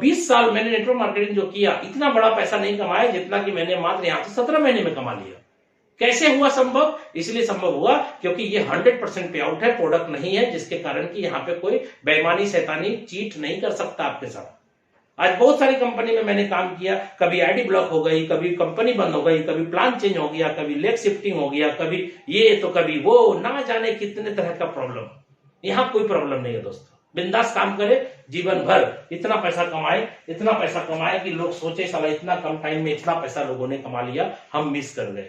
20 साल मैंने नेटवर्क मार्केटिंग जो किया, इतना बड़ा पैसा नहीं कमाया जितना कि मैंने मात्र यहां से 17 महीने में कमा लिया। कैसे हुआ संभव? इसलिए संभव हुआ क्योंकि ये 100% पे आउट है, प्रोडक्ट नहीं है, जिसके कारण कि यहाँ पे कोई बेईमानी, शैतानी, चीट नहीं कर सकता आपके साथ। आज बहुत सारी कंपनी में मैंने काम किया, कभी आईडी ब्लॉक हो गई, कभी कंपनी बंद हो गई, कभी प्लान चेंज हो गया, कभी लेग शिफ्टिंग हो गया, कभी ये तो कभी वो, ना जाने कितने तरह का प्रॉब्लम। यहाँ कोई प्रॉब्लम नहीं है दोस्तों। बिंदास काम करे, जीवन भर इतना पैसा कमाए कि लोग सोचे साला इतना कम टाइम में इतना पैसा लोगों ने कमा लिया, हम मिस कर गए।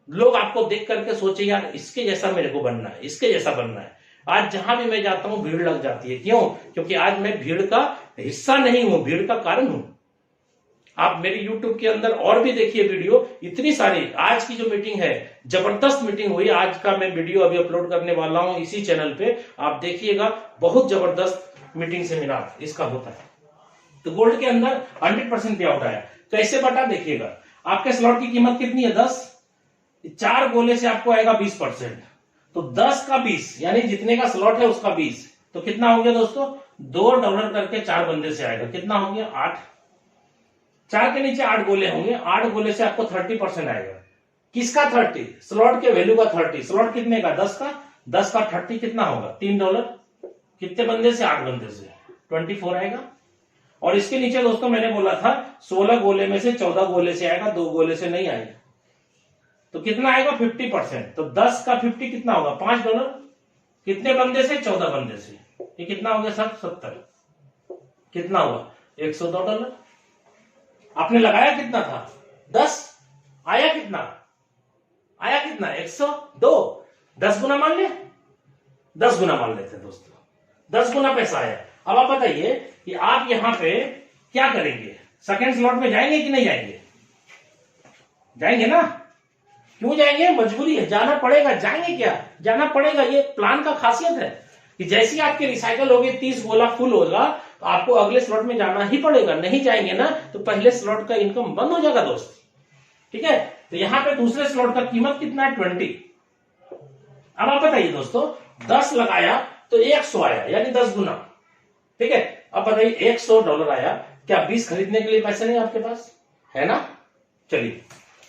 लोग आपको देख करके सोचे यार इसके जैसा मेरे को बनना है, इसके जैसा बनना है। आज जहां भी मैं जाता हूं भीड़ लग जाती है। क्यों? क्योंकि आज मैं भीड़ का हिस्सा नहीं हूं, भीड़ का कारण हूं। आप मेरी YouTube के अंदर और भी देखिए वीडियो, इतनी सारी। आज की जो मीटिंग है जबरदस्त मीटिंग हुई, आज का मैं वीडियो अभी अपलोड करने वाला हूं इसी चैनल पे, आप देखिएगा। बहुत जबरदस्त मीटिंग सेमिनार इसका होता है। तो गोल्ड के अंदर 100% पे आउट आया। कैसे बटा देखिएगा। आपके स्लॉट की कीमत कितनी है? 10। 4 गोले से आपको आएगा 20%, तो 10 का 20 यानी जितने का स्लॉट है उसका 20, तो कितना हो गया दोस्तों? $2 करके 4 बंदे से आएगा। कितना हो गया? 8। 4 के नीचे 8 गोले होंगे, 8 गोले से आपको 30% आएगा। किसका 30? स्लॉट के वैल्यू का 30। स्लॉट कितने का? 10 का। 10 का 30 कितना होगा? $3। कितने बंदे से? 8 बंदे से 24 आएगा। और इसके नीचे दोस्तों मैंने बोला था 16 गोले में से 14 गोले से आएगा, 2 गोले से नहीं आएगा। तो कितना आएगा? 50%। तो 10 का 50 कितना होगा? $5। कितने बंदे से? 14 बंदे से। ये कितना हो गया सर? 70। कितना हुआ? $102। आपने लगाया कितना था? 10। आया कितना? 102। 10 गुना मान ले, 10 गुना मान लेते दोस्तों, 10 गुना पैसा आया। अब आप बताइए कि आप यहां पे क्या करेंगे? सेकेंड स्लॉट में जाएंगे कि नहीं जाएंगे? जाएंगे ना। क्यों जाएंगे? मजबूरी है, जाना पड़ेगा। जाएंगे क्या? जाना पड़ेगा। ये प्लान का खासियत है कि जैसे ही आपके रिसाइकल होगी, 30 गोला फुल होगा, तो आपको अगले स्लॉट में जाना ही पड़ेगा। नहीं जाएंगे ना तो पहले स्लॉट का इनकम बंद हो जाएगा दोस्त। ठीक है। तो यहाँ पे दूसरे स्लॉट का कीमत कितना है? 20। अब आप बताइए दोस्तों, 10 लगाया तो 100 आया, यानी 10 गुना। ठीक है। अब बताइए $100 आया, क्या 20 खरीदने के लिए पैसे नहीं आपके पास? है ना। चलिए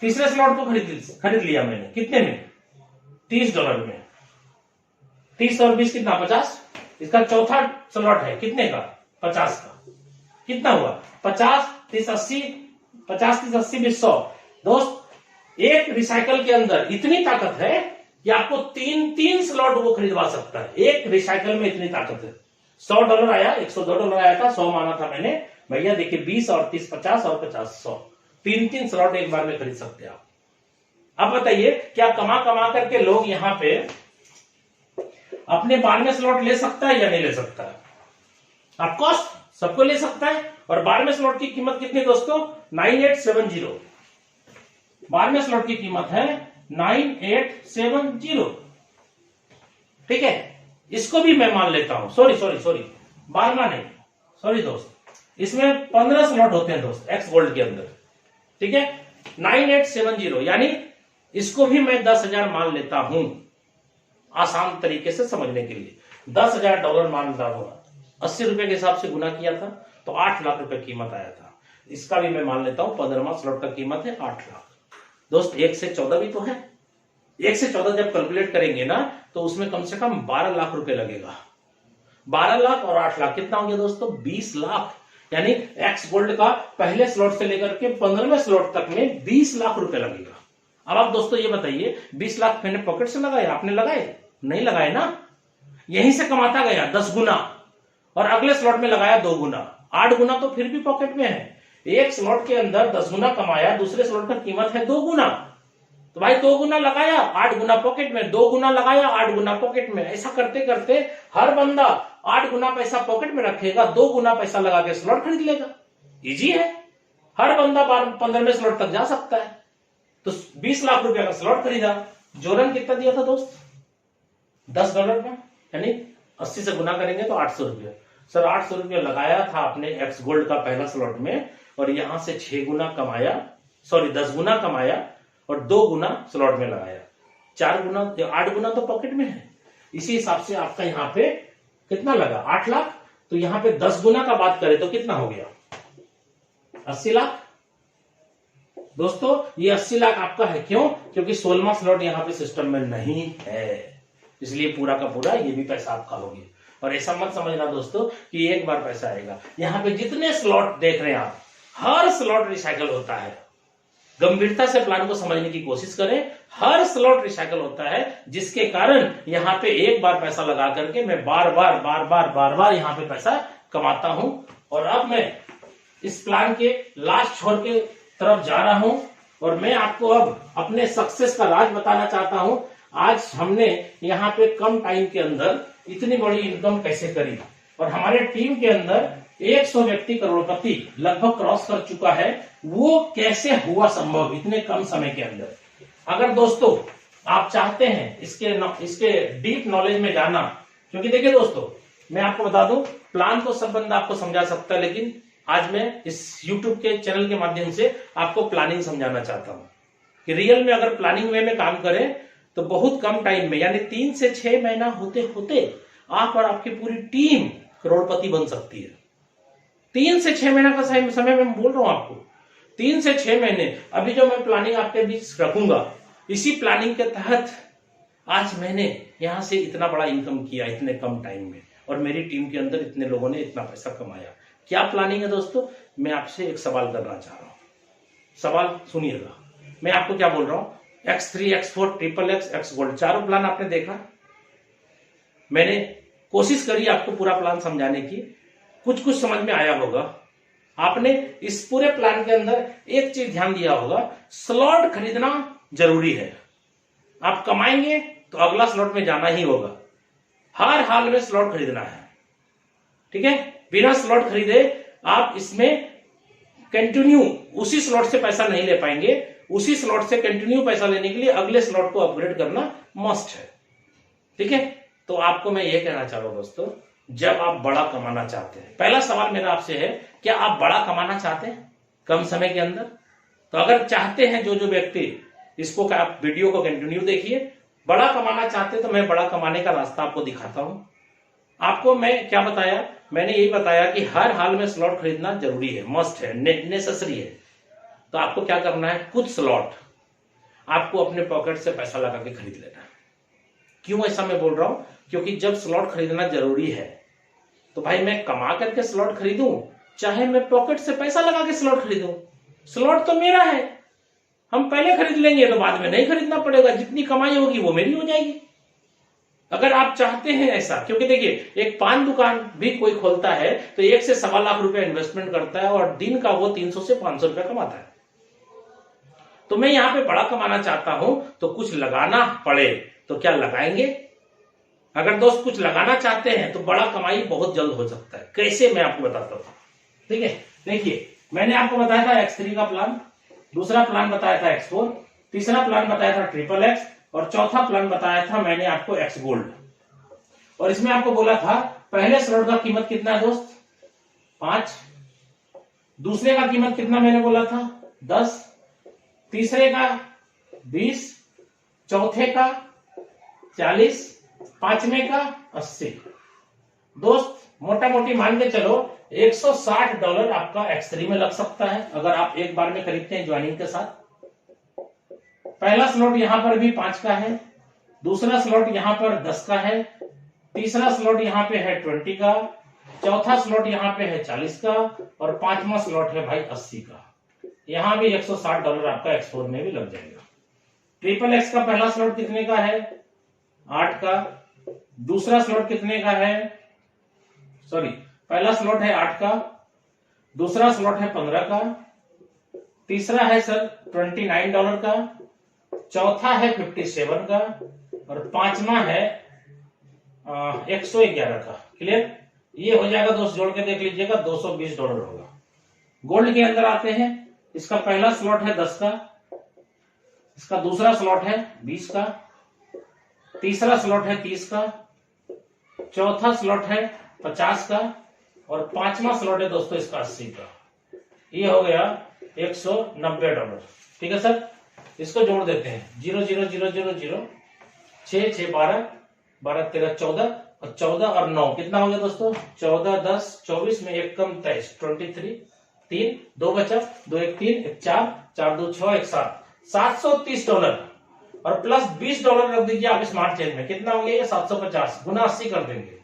तीसरे स्लॉट को खरीद लिया मैंने। कितने में? $30 में। 30 और 20 कितना? 50। इसका चौथा स्लॉट है कितने का? 50 का। कितना हुआ? 50, 30, 80, 50, 30, 80, 20, 100। दोस्त एक रिसाइकल के अंदर इतनी ताकत है कि आपको 3 स्लॉट वो खरीदवा सकता है। एक रिसाइकल में इतनी ताकत है। $100 आया, $102 आया था, 100 माना था मैंने। भैया देखिए 20 और 30, 50 और 50, 100। 3 स्लॉट एक बार में खरीद सकते हैं आप। अब बताइए क्या कमा करके लोग यहां पे अपने 12वें स्लॉट ले सकता है या नहीं ले सकता है? ऑफकोर्स सबको ले सकता है। और 12वें स्लॉट की कीमत कितनी दोस्तों? 9870। 12वें स्लॉट की कीमत है 9870। ठीक है। इसको भी मैं मान लेता हूं। सॉरी 12वां नहीं, सॉरी दोस्त, इसमें 15 स्लॉट होते हैं दोस्त एक्स गोल्ड के अंदर। ठीक है। 9870 यानी इसको भी मैं 10,000 मान लेता हूं, आसान तरीके से समझने के लिए $10,000 मान रहा हूं। 80 रुपए के हिसाब से गुना किया था तो 8 लाख रुपए कीमत आया था। इसका भी मैं मान लेता हूं 15वां स्लॉट का कीमत है 8 लाख। दोस्त 1 से 14 भी तो है, 1 से 14 जब कैलकुलेट करेंगे ना तो उसमें कम से कम 12 लाख रुपए लगेगा। 12 लाख और 8 लाख कितना हो गया दोस्तों? 20 लाख। यानी एक्स गोल्ड का पहले स्लॉट से लेकर के 15वें स्लॉट तक में 20 लाख रुपए लगेगा। अब आप दोस्तों ये बताइए 20 लाख मैंने पॉकेट से लगाए, आपने लगाए? नहीं लगाए ना, यहीं से कमाता गया 10 गुना और अगले स्लॉट में लगाया 2 गुना, 8 गुना तो फिर भी पॉकेट में है। एक स्लॉट के अंदर 10 गुना कमाया, दूसरे स्लॉट का कीमत है 2 गुना, तो भाई 2 गुना लगाया 8 गुना पॉकेट में, 2 गुना लगाया 8 गुना पॉकेट में। ऐसा करते करते हर बंदा 8 गुना पैसा पॉकेट में रखेगा, 2 गुना पैसा लगा के स्लॉट खरीद लेगा। इजी है, हर बंदा 15वें स्लॉट तक जा सकता है। तो 20 लाख रुपया का स्लॉट खरीदा, जोरन कितना दिया था दोस्त? $10 का, यानी 80 से गुना करेंगे तो 800 रुपया। सर 800 रुपया लगाया था आपने एक्स गोल्ड का पहला स्लॉट में और यहां से 6 गुना कमाया, सॉरी 10 गुना कमाया और 2 गुना स्लॉट में लगाया, 4 गुना 8 गुना तो पॉकेट में है। इसी हिसाब से आपका यहाँ पे कितना लगा? 8 लाख। तो यहाँ पे 10 गुना का बात करें तो कितना हो गया? 80 लाख। दोस्तों ये 80 लाख आपका है, क्यों? क्योंकि 16वां स्लॉट यहाँ पे सिस्टम में नहीं है, इसलिए पूरा का पूरा ये भी पैसा आपका हो गया। और ऐसा मत समझना दोस्तों कि एक बार पैसा आएगा, यहाँ पे जितने स्लॉट देख रहे हैं आप, हर स्लॉट रिसाइकल होता है। गंभीरता से प्लान को समझने की कोशिश करें, हर स्लॉट रिसाइकल होता है, जिसके कारण यहाँ पे एक बार पैसा लगा करके मैं बार बार यहाँ पे पैसा कमाता हूं। और अब मैं इस प्लान के लास्ट छोर के तरफ जा रहा हूं और मैं आपको अब अपने सक्सेस का राज बताना चाहता हूं। आज हमने यहाँ पे कम टाइम के अंदर इतनी बड़ी इनकम कैसे करी और हमारे टीम के अंदर 100 व्यक्ति करोड़पति लगभग क्रॉस कर चुका है, वो कैसे हुआ संभव इतने कम समय के अंदर। अगर दोस्तों आप चाहते हैं इसके डीप नॉलेज में जाना, क्योंकि देखिए दोस्तों मैं आपको बता दूं, प्लान तो सब बंदा आपको समझा सकता है, लेकिन आज मैं इस YouTube के चैनल के माध्यम से आपको प्लानिंग समझाना चाहता हूं कि रियल में अगर प्लानिंग वे में काम करें तो बहुत कम टाइम में, यानी 3 से 6 महीना होते होते आप और आपकी पूरी टीम करोड़पति बन सकती है। 3 से 6 महीना का समय मैं बोल रहा हूं आपको, 3 से 6 महीने। अभी जो मैं प्लानिंग आपके बीच रखूंगा, इसी प्लानिंग के तहत आज मैंने यहां से इतना बड़ा इनकम किया इतने कम टाइम में, और मेरी टीम के अंदर इतने लोगों ने इतना पैसा कमाया। क्या प्लानिंग है दोस्तों? मैं आपसे एक सवाल करना चाह रहा हूं, सवाल सुनिएगा। मैं आपको क्या बोल रहा हूं, X3, X4, XXX, x gold, चारों प्लान आपने देखा। मैंने कोशिश करी आपको पूरा प्लान समझाने की, कुछ कुछ समझ में आया होगा। आपने इस पूरे प्लान के अंदर एक चीज ध्यान दिया होगा, स्लॉट खरीदना जरूरी है। आप कमाएंगे तो अगला स्लॉट में जाना ही होगा, हर हाल में स्लॉट खरीदना है, ठीक है। बिना स्लॉट खरीदे आप इसमें कंटिन्यू उसी स्लॉट से पैसा नहीं ले पाएंगे। उसी स्लॉट से कंटिन्यू पैसा लेने के लिए अगले स्लॉट को अपग्रेड करना मस्ट है, ठीक है। तो आपको मैं ये कहना चाह रहा हूं दोस्तों, जब आप बड़ा कमाना चाहते हैं, पहला सवाल मेरा आपसे है, क्या आप बड़ा कमाना चाहते हैं कम समय के अंदर? तो अगर चाहते हैं जो व्यक्ति, इसको आप वीडियो को कंटिन्यू देखिए। बड़ा कमाना चाहते हैं तो मैं बड़ा कमाने का रास्ता आपको दिखाता हूं। आपको मैं क्या बताया? मैंने यही बताया कि हर हाल में स्लॉट खरीदना जरूरी है, मस्ट है, नेसेसरी है। तो आपको क्या करना है, कुछ स्लॉट आपको अपने पॉकेट से पैसा लगा के खरीद लेना है। क्यों ऐसा मैं बोल रहा हूं? क्योंकि जब स्लॉट खरीदना जरूरी है तो भाई मैं कमा करके स्लॉट खरीदूं, चाहे मैं पॉकेट से पैसा लगा के स्लॉट खरीदूं, स्लॉट तो मेरा है। हम पहले खरीद लेंगे तो बाद में नहीं खरीदना पड़ेगा, जितनी कमाई होगी वो मेरी हो जाएगी। अगर आप चाहते हैं ऐसा, क्योंकि देखिए एक पान दुकान भी कोई खोलता है तो 1 से 1.25 लाख रुपया इन्वेस्टमेंट करता है और दिन का वो 300 से 500 रुपया कमाता है। तो मैं यहाँ पे बड़ा कमाना चाहता हूं तो कुछ लगाना पड़े तो क्या लगाएंगे? अगर दोस्त कुछ लगाना चाहते हैं तो बड़ा कमाई बहुत जल्द हो सकता है। कैसे, मैं आपको बताता हूं, ठीक है। देखिए मैंने आपको बताया था X3 का प्लान, दूसरा प्लान बताया था X4, तीसरा प्लान बताया था XXX और चौथा प्लान बताया था मैंने आपको एक्स गोल्ड। और इसमें आपको बोला था पहले स्लॉट का कीमत कितना है दोस्त? 5, दूसरे का कीमत कितना मैंने बोला था? 10, तीसरे का 20, चौथे का 40, पांचवें का 80। दोस्त मोटा मोटी मान के चलो $160 आपका X3 में लग सकता है अगर आप एक बार में खरीदते हैं ज्वाइनिंग के साथ। पहला स्लॉट यहां पर भी 5 का है, दूसरा स्लॉट यहां पर 10 का है, तीसरा स्लॉट यहां पे है 20 का, चौथा स्लॉट यहां पे है 40 का और पांचवा स्लॉट है भाई 80 का। यहां भी $160 आपका X4 में भी लग जाएगा। ट्रिपल X का पहला स्लॉट कितने का है? 8 का। दूसरा स्लॉट कितने का है? सॉरी, पहला स्लॉट है 8 का, दूसरा स्लॉट है 15 का, तीसरा है सर $29 का, चौथा है 57 का और पांचवा है 111 का। क्लियर? ये हो जाएगा दोस्त, जोड़ के देख लीजिएगा, $220 होगा। गोल्ड के अंदर आते हैं। इसका पहला स्लॉट है 10 का, इसका दूसरा स्लॉट है 20 का, तीसरा स्लॉट है 30 का, चौथा स्लॉट है 50 का और पांचवा स्लॉट है दोस्तों इसका 80 का। ये हो गया $190। ठीक है सर, इसको जोड़ देते हैं। 0 0 0 0 0 6 6 12 12 13 14 और 14 और 9 कितना हो गया दोस्तों? 14 10 24 में एक कम 23 23 3 2 बचा 2 1 3 1 4 4 2 6 1 7 $730 और प्लस $20 रख दीजिए आप स्मार्ट चेन में। कितना हो गया? 750 गुना 80 कर देंगे।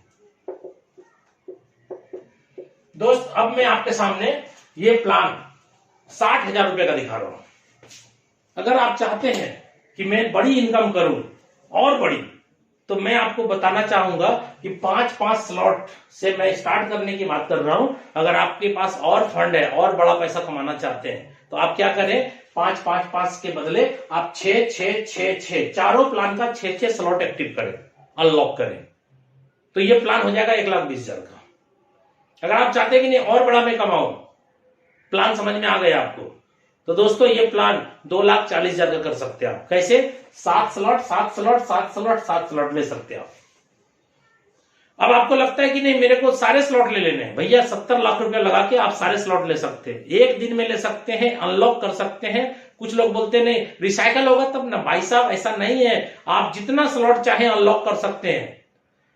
दोस्त अब मैं आपके सामने ये प्लान ₹60,000 का दिखा रहा हूं। अगर आप चाहते हैं कि मैं बड़ी इनकम करूं और बड़ी, तो मैं आपको बताना चाहूंगा कि 5-5 स्लॉट से मैं स्टार्ट करने की बात कर रहा हूं। अगर आपके पास और फंड है और बड़ा पैसा कमाना चाहते हैं तो आप क्या करें, 5-5-5 के बदले आप 6-6-6-6 चारों प्लान का 6-6 स्लॉट एक्टिव करें, अनलॉक करें, तो ये प्लान हो जाएगा 1,20,000 का। अगर आप चाहते हैं कि नहीं और बड़ा मैं कमाऊं, प्लान समझ में आ गया आपको, तो दोस्तों ये प्लान 2,40,000 का कर सकते हैं आप। कैसे? 7 स्लॉट 7 स्लॉट 7 स्लॉट 7 स्लॉट ले सकते हैं आप। अब आपको लगता है कि नहीं मेरे को सारे स्लॉट ले लेने हैं, भैया 70 लाख रुपया लगा के आप सारे स्लॉट ले सकते हैं, एक दिन में ले सकते हैं, अनलॉक कर सकते हैं। कुछ लोग बोलते नहीं रिसाइकल होगा तब ना, भाई साहब ऐसा नहीं है, आप जितना स्लॉट चाहे अनलॉक कर सकते हैं।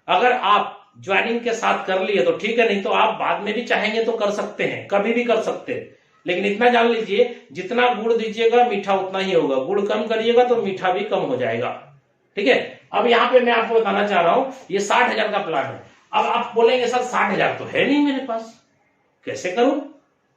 अगर आप ज्वाइनिंग के साथ कर लिए तो ठीक है, नहीं तो आप बाद में भी चाहेंगे तो कर सकते हैं, कभी भी कर सकते हैं। लेकिन इतना जान लीजिए जितना गुड़ दीजिएगा मीठा उतना ही होगा, गुड़ कम करिएगा तो मीठा भी कम हो जाएगा। ठीक है, अब यहाँ पे मैं आपको बताना चाह रहा हूं ये 60,000 का प्लान है। अब आप बोलेंगे सर 60,000 तो है नहीं मेरे पास, कैसे करूं?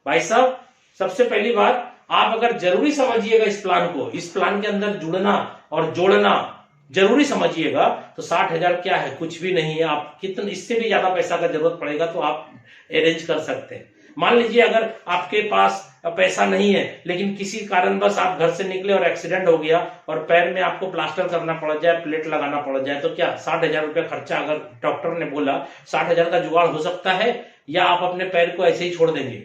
भाई साहब सबसे पहली बात, आप अगर जरूरी समझिएगा इस प्लान को, इस प्लान के अंदर जुड़ना और जोड़ना जरूरी समझिएगा, तो 60,000 क्या है, कुछ भी नहीं है। आप कितना इससे भी ज्यादा पैसा का जरूरत पड़ेगा तो आप अरेंज कर सकते हैं। मान लीजिए अगर आपके पास पैसा नहीं है लेकिन किसी कारणवश आप घर से निकले और एक्सीडेंट हो गया और पैर में आपको प्लास्टर करना पड़ जाए, प्लेट लगाना पड़ जाए, तो क्या 60,000 रुपया खर्चा, अगर डॉक्टर ने बोला 60,000 का जुगाड़ हो सकता है, या आप अपने पैर को ऐसे ही छोड़ देंगे,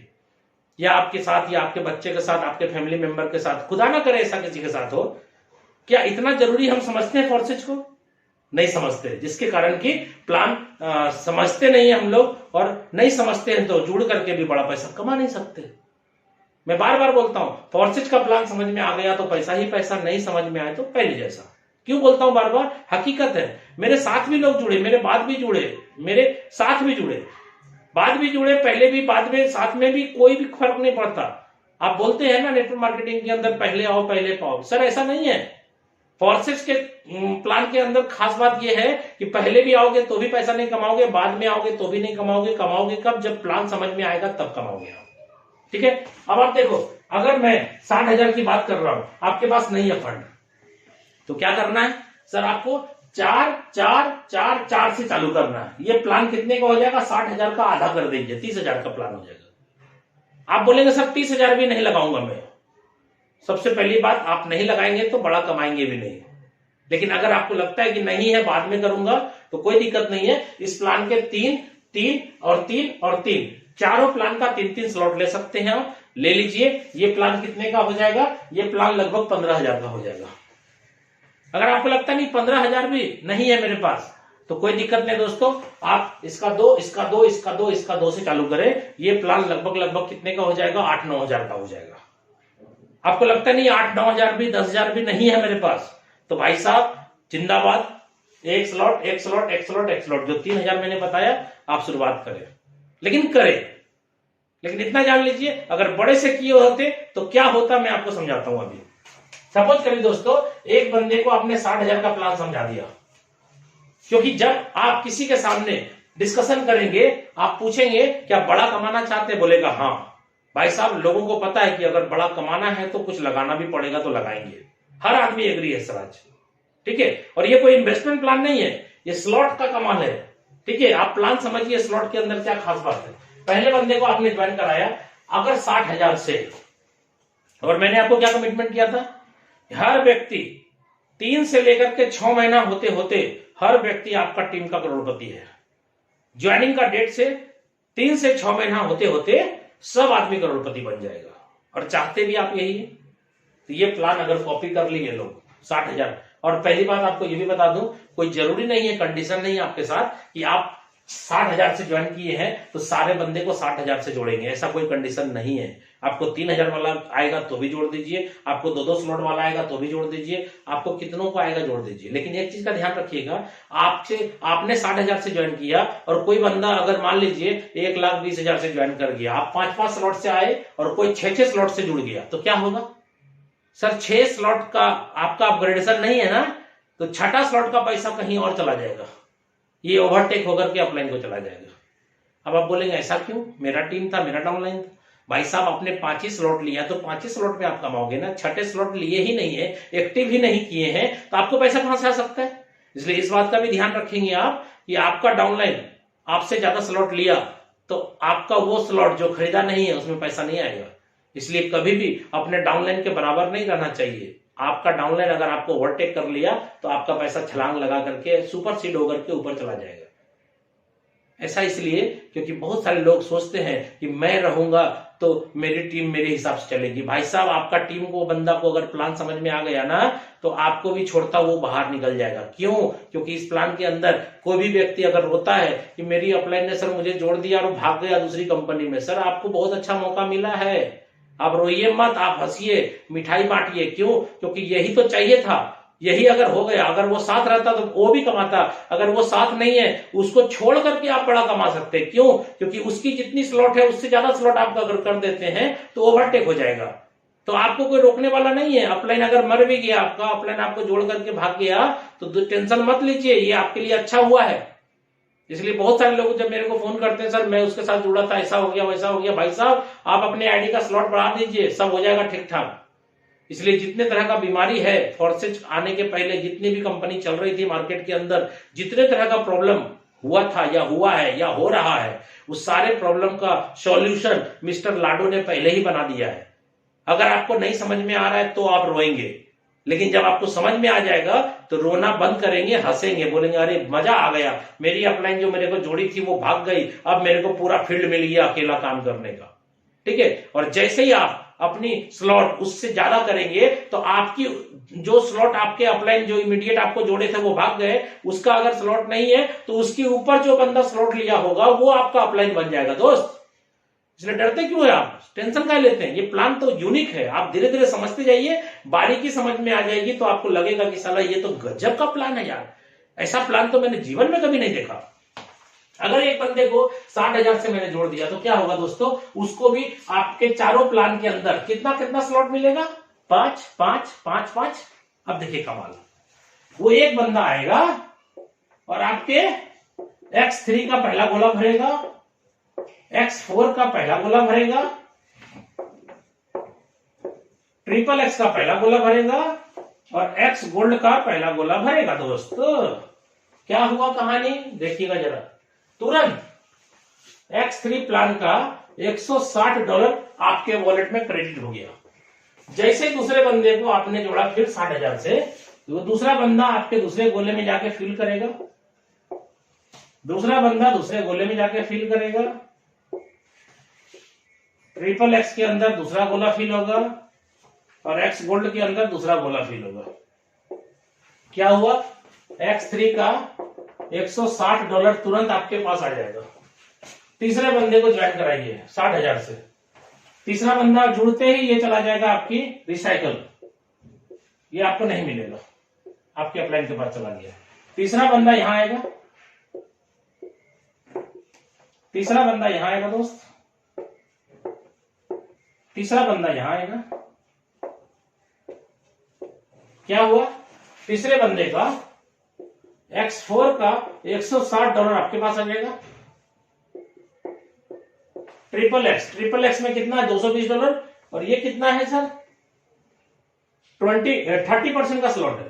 या आपके साथ या आपके बच्चे के साथ, आपके फैमिली मेंबर के साथ, खुदा ना करे ऐसा किसी के साथ हो, क्या इतना जरूरी हम समझते हैं फोर्सेज को? नहीं समझते, जिसके कारण कि प्लान समझते नहीं है हम लोग, और नहीं समझते हैं तो जुड़ करके भी बड़ा पैसा कमा नहीं सकते। मैं बार बार बोलता हूं, फोर्सेज का प्लान समझ में आ गया तो पैसा ही पैसा, नहीं समझ में आए तो पहले जैसा। क्यों बोलता हूं बार बार? हकीकत है, मेरे साथ भी लोग जुड़े, मेरे बाद भी जुड़े, मेरे साथ भी जुड़े, बाद भी जुड़े, पहले भी, बाद में, साथ में भी, कोई भी फर्क नहीं पड़ता। आप बोलते हैं ना नेटवर्क मार्केटिंग के अंदर पहले आओ पहले पाओ, सर ऐसा नहीं है। फोर्सेज के प्लान के अंदर खास बात यह है कि पहले भी आओगे तो भी पैसा नहीं कमाओगे, बाद में आओगे तो भी नहीं कमाओगे। कमाओगे कब? जब प्लान समझ में आएगा तब कमाओगे आप। ठीक है, अब आप देखो, अगर मैं 60,000 की बात कर रहा हूं, आपके पास नहीं है फंड, तो क्या करना है सर? आपको 4-4-4-4 से चालू करना है। ये प्लान कितने का हो जाएगा? 60,000 का आधा कर दीजिए, 30,000 का प्लान हो जाएगा। आप बोलेंगे सर 30,000 भी नहीं लगाऊंगा मैं। सबसे पहली बात, आप नहीं लगाएंगे तो बड़ा कमाएंगे भी नहीं। लेकिन अगर आपको लगता है कि नहीं है बाद में करूंगा, तो कोई दिक्कत नहीं है। इस प्लान के 3, 3 और 3 और 3 चारों प्लान का 3-3 स्लॉट ले सकते हैं आप। ले लीजिए। ये प्लान कितने का हो जाएगा? ये प्लान लगभग 15,000 का हो जाएगा। अगर आपको लगता नहीं 15,000 भी नहीं है मेरे पास, तो कोई दिक्कत नहीं दोस्तों, आप इसका 2, इसका 2, इसका 2, इसका 2 से चालू करें। ये प्लान लगभग कितने का हो जाएगा? 8-9 हजार का हो जाएगा। आपको लगता नहीं 8-9 हजार भी, 10,000 भी नहीं है मेरे पास, तो भाई साहब जिंदाबाद, एक स्लॉट एक स्लॉट एक स्लॉट एक स्लॉट, जो 3000 मैंने बताया आप शुरुआत करें, लेकिन करें। लेकिन इतना जान लीजिए, अगर बड़े से किए होते तो क्या होता मैं आपको समझाता हूं। अभी सपोज करिए दोस्तों, एक बंदे को आपने 60,000 का प्लान समझा दिया, क्योंकि जब आप किसी के सामने डिस्कशन करेंगे, आप पूछेंगे क्या बड़ा कमाना चाहते हैं, बोलेगा हाँ भाई साहब, लोगों को पता है कि अगर बड़ा कमाना है तो कुछ लगाना भी पड़ेगा, तो लगाएंगे। हर आदमी एग्री है सर आज, ठीक है। और ये कोई इन्वेस्टमेंट प्लान नहीं है, ये स्लॉट का कमाल है, ठीक है। आप प्लान समझिए स्लॉट के अंदर क्या खास बात है। पहले बंदे को आपने ज्वाइन कराया अगर 60,000 से, और मैंने आपको क्या कमिटमेंट किया था, हर व्यक्ति 3 से लेकर के 6 महीना होते होते हर व्यक्ति आपका टीम का करोड़पति है। ज्वाइनिंग का डेट से 3 से 6 महीना होते होते सब आदमी करोड़पति बन जाएगा, और चाहते भी आप यही है। तो ये प्लान अगर कॉपी कर लिए लोग 60,000, और पहली बात आपको ये भी बता दूं, कोई जरूरी नहीं है, कंडीशन नहीं है आपके साथ कि आप 60,000 से ज्वाइन किए हैं तो सारे बंदे को 60,000 से जोड़ेंगे, ऐसा कोई कंडीशन नहीं है। आपको 3,000 वाला आएगा तो भी जोड़ दीजिए, आपको 2-2 स्लॉट वाला आएगा तो भी जोड़ दीजिए, आपको कितनों को आएगा जोड़ दीजिए। लेकिन एक चीज का ध्यान रखिएगा, आपने 60,000 से ज्वाइन किया और कोई बंदा अगर मान लीजिए 1,20,000 से ज्वाइन कर गया, आप 5-5 स्लॉट से आए और कोई 6-6 स्लॉट से जुड़ गया, तो क्या होगा सर? 6 स्लॉट का आपका अपग्रेडेशन नहीं है ना, तो छठा स्लॉट का पैसा कहीं और चला जाएगा, ये ओवरटेक होकर के अपलाइन को चला जाएगा। अब आप बोलेंगे ऐसा क्यों, मेरा टीम था, मेरा डाउनलाइन था। भाई साहब आपने 5 ही स्लॉट लिया तो 5 ही स्लॉट में आप कमाओगे ना, छठे स्लॉट लिए ही नहीं है, एक्टिव ही नहीं किए हैं, तो आपको पैसा कहां से आ सकता है। इसलिए इस बात का भी ध्यान रखेंगे आप कि आपका डाउनलाइन आपसे ज्यादा स्लॉट लिया तो आपका वो स्लॉट जो खरीदा नहीं है उसमें पैसा नहीं आएगा। इसलिए कभी भी अपने डाउनलाइन के बराबर नहीं रहना चाहिए। आपका डाउनलाइन अगर आपको ओवरटेक कर लिया तो आपका पैसा छलांग लगा करके सुपर सीड होकर के ऊपर चला जाएगा। ऐसा इसलिए क्योंकि बहुत सारे लोग सोचते हैं कि मैं रहूंगा तो मेरी टीम मेरे हिसाब से चलेगी। भाई साहब आपका टीम को बंदा को अगर प्लान समझ में आ गया ना तो आपको भी छोड़ता वो बाहर निकल जाएगा। क्यों? क्योंकि इस प्लान के अंदर कोई भी व्यक्ति अगर रोता है कि मेरी अपलाइन ने सर मुझे जोड़ दिया और भाग गया दूसरी कंपनी में, सर आपको बहुत अच्छा मौका मिला है, आप रोइए मत, आप हंसिए, मिठाई बांटिए। क्यों? क्योंकि यही तो चाहिए था, यही अगर हो गया, अगर वो साथ रहता तो वो भी कमाता, अगर वो साथ नहीं है उसको छोड़ करके आप बड़ा कमा सकते हैं। क्यों? क्योंकि उसकी जितनी स्लॉट है उससे ज्यादा स्लॉट आप अगर कर देते हैं तो ओवरटेक हो जाएगा, तो आपको कोई रोकने वाला नहीं है। अपलाइन अगर मर भी गया आपका, अपलाइन आपको जोड़ करके भाग गया तो टेंशन मत लीजिए, ये आपके लिए अच्छा हुआ है। इसलिए बहुत सारे लोग जब मेरे को फोन करते हैं सर मैं उसके साथ जुड़ा था, ऐसा हो गया वैसा हो गया, भाई साहब आप अपने आईडी का स्लॉट बढ़ा दीजिए, सब हो जाएगा ठीक ठाक। इसलिए जितने तरह का बीमारी है, फोर्सेज आने के पहले जितनी भी कंपनी चल रही थी मार्केट के अंदर, जितने तरह का प्रॉब्लम हुआ था या हुआ है या हो रहा है, उस सारे प्रॉब्लम का सॉल्यूशन मिस्टर लाडो ने पहले ही बना दिया है। अगर आपको नहीं समझ में आ रहा है तो आप रोएंगे, लेकिन जब आपको समझ में आ जाएगा तो रोना बंद करेंगे, हंसेंगे, बोलेंगे अरे मजा आ गया, मेरी अपलाइन जो मेरे को जोड़ी थी वो भाग गई, अब मेरे को पूरा फील्ड मिल गया अकेला काम करने का। ठीक है? और जैसे ही आप अपनी स्लॉट उससे ज्यादा करेंगे तो आपकी जो स्लॉट आपके अपलाइन जो इमीडिएट आपको जोड़े थे वो भाग गए, उसका अगर स्लॉट नहीं है तो उसके ऊपर जो बंदा स्लॉट लिया होगा वो आपका अपलाइन बन जाएगा दोस्त। इसलिए डरते क्यों है आप, टेंशन क्या लेते हैं? ये प्लान तो यूनिक है, आप धीरे धीरे समझते जाइए, बारीकी समझ में आ जाएगी तो आपको लगेगा कि साला ये तो गजब का प्लान है यार, ऐसा प्लान तो मैंने जीवन में कभी नहीं देखा। अगर एक बंदे को 60,000 से मैंने जोड़ दिया तो क्या होगा दोस्तों, उसको भी आपके चारों प्लान के अंदर कितना कितना स्लॉट मिलेगा, 5 5 5 5। अब देखिए कमाल, वो एक बंदा आएगा और आपके X3 का पहला गोला भरेगा, X4 का पहला गोला भरेगा, XXX का पहला गोला भरेगा और X गोल्ड का पहला गोला भरेगा। दोस्तों क्या हुआ कहानी देखिएगा जरा, तुरंत X3 प्लान का $160 आपके वॉलेट में क्रेडिट हो गया। जैसे दूसरे बंदे को आपने जोड़ा फिर 60,000 से, तो दूसरा बंदा आपके दूसरे गोले में जाके फिल करेगा, दूसरा बंदा दूसरे गोले में जाके फिल करेगा, XXX के अंदर दूसरा गोला फिल होगा और X गोल्ड के अंदर दूसरा गोला फिल होगा। क्या हुआ, X3 का $160 तुरंत आपके पास आ जाएगा। तीसरे बंदे को ज्वाइन कराइए 60,000 से, तीसरा बंदा जुड़ते ही ये चला जाएगा आपकी रिसाइकल, ये आपको नहीं मिलेगा, आपके अपलाइन के पास चला गया। तीसरा बंदा यहां आएगा, तीसरा बंदा यहां आएगा दोस्त, तीसरा बंदा यहां आएगा। क्या हुआ, तीसरे बंदे का X4 का $160 आपके पास आ जाएगा। ट्रिपल एक्स में कितना है, $220, और ये कितना है सर, 30% का स्लॉट है,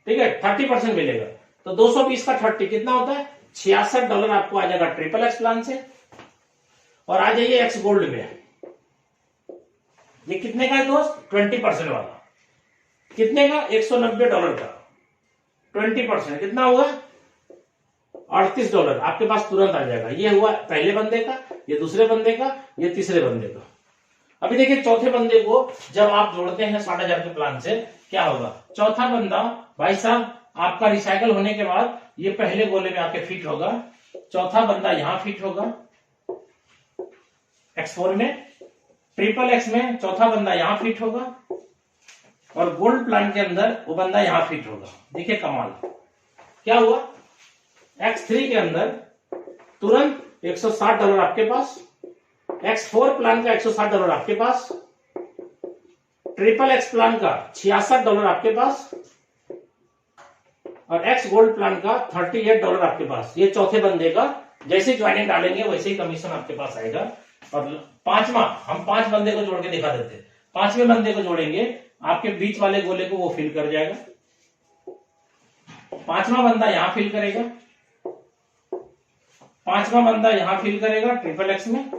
ठीक है, 30% मिलेगा, तो 220 का 30 कितना होता है, $66 आपको आ जाएगा ट्रिपल एक्स प्लान से। और आ जाइए एक्स गोल्ड में, ये कितने का है दोस्त, 20% वाला, कितने का, $190 का, 20% कितना हुआ, $38 आपके पास तुरंत आ जाएगा। ये हुआ पहले बंदे का, ये दूसरे बंदे का, ये तीसरे बंदे का। अभी देखिए चौथे बंदे को जब आप जोड़ते हैं 60,000 के प्लान से, क्या होगा, चौथा बंदा भाई साहब आपका रिसाइकल होने के बाद ये पहले गोले में आके फिट होगा, चौथा बंदा यहां फिट होगा X4 में, ट्रिपल एक्स में चौथा बंदा यहां फिट होगा, और गोल्ड प्लान के अंदर वो बंदा यहां फिट होगा। देखिए कमाल, क्या हुआ, X3 के अंदर तुरंत $160 आपके पास, X4 प्लान का $160 आपके पास, ट्रिपल एक्स प्लान का $66 आपके पास, और एक्स गोल्ड प्लान का $38 आपके पास। ये चौथे बंदे का जैसे ज्वाइनिंग डालेंगे वैसे ही कमीशन आपके पास आएगा। और पांचवा, हम 5 बंदे को जोड़ के दिखा देते हैं, 5वें बंदे को जोड़ेंगे, आपके बीच वाले गोले को वो फिल कर जाएगा, 5वां बंदा यहां फिल करेगा, 5वां बंदा यहां फिल करेगा ट्रिपल एक्स में,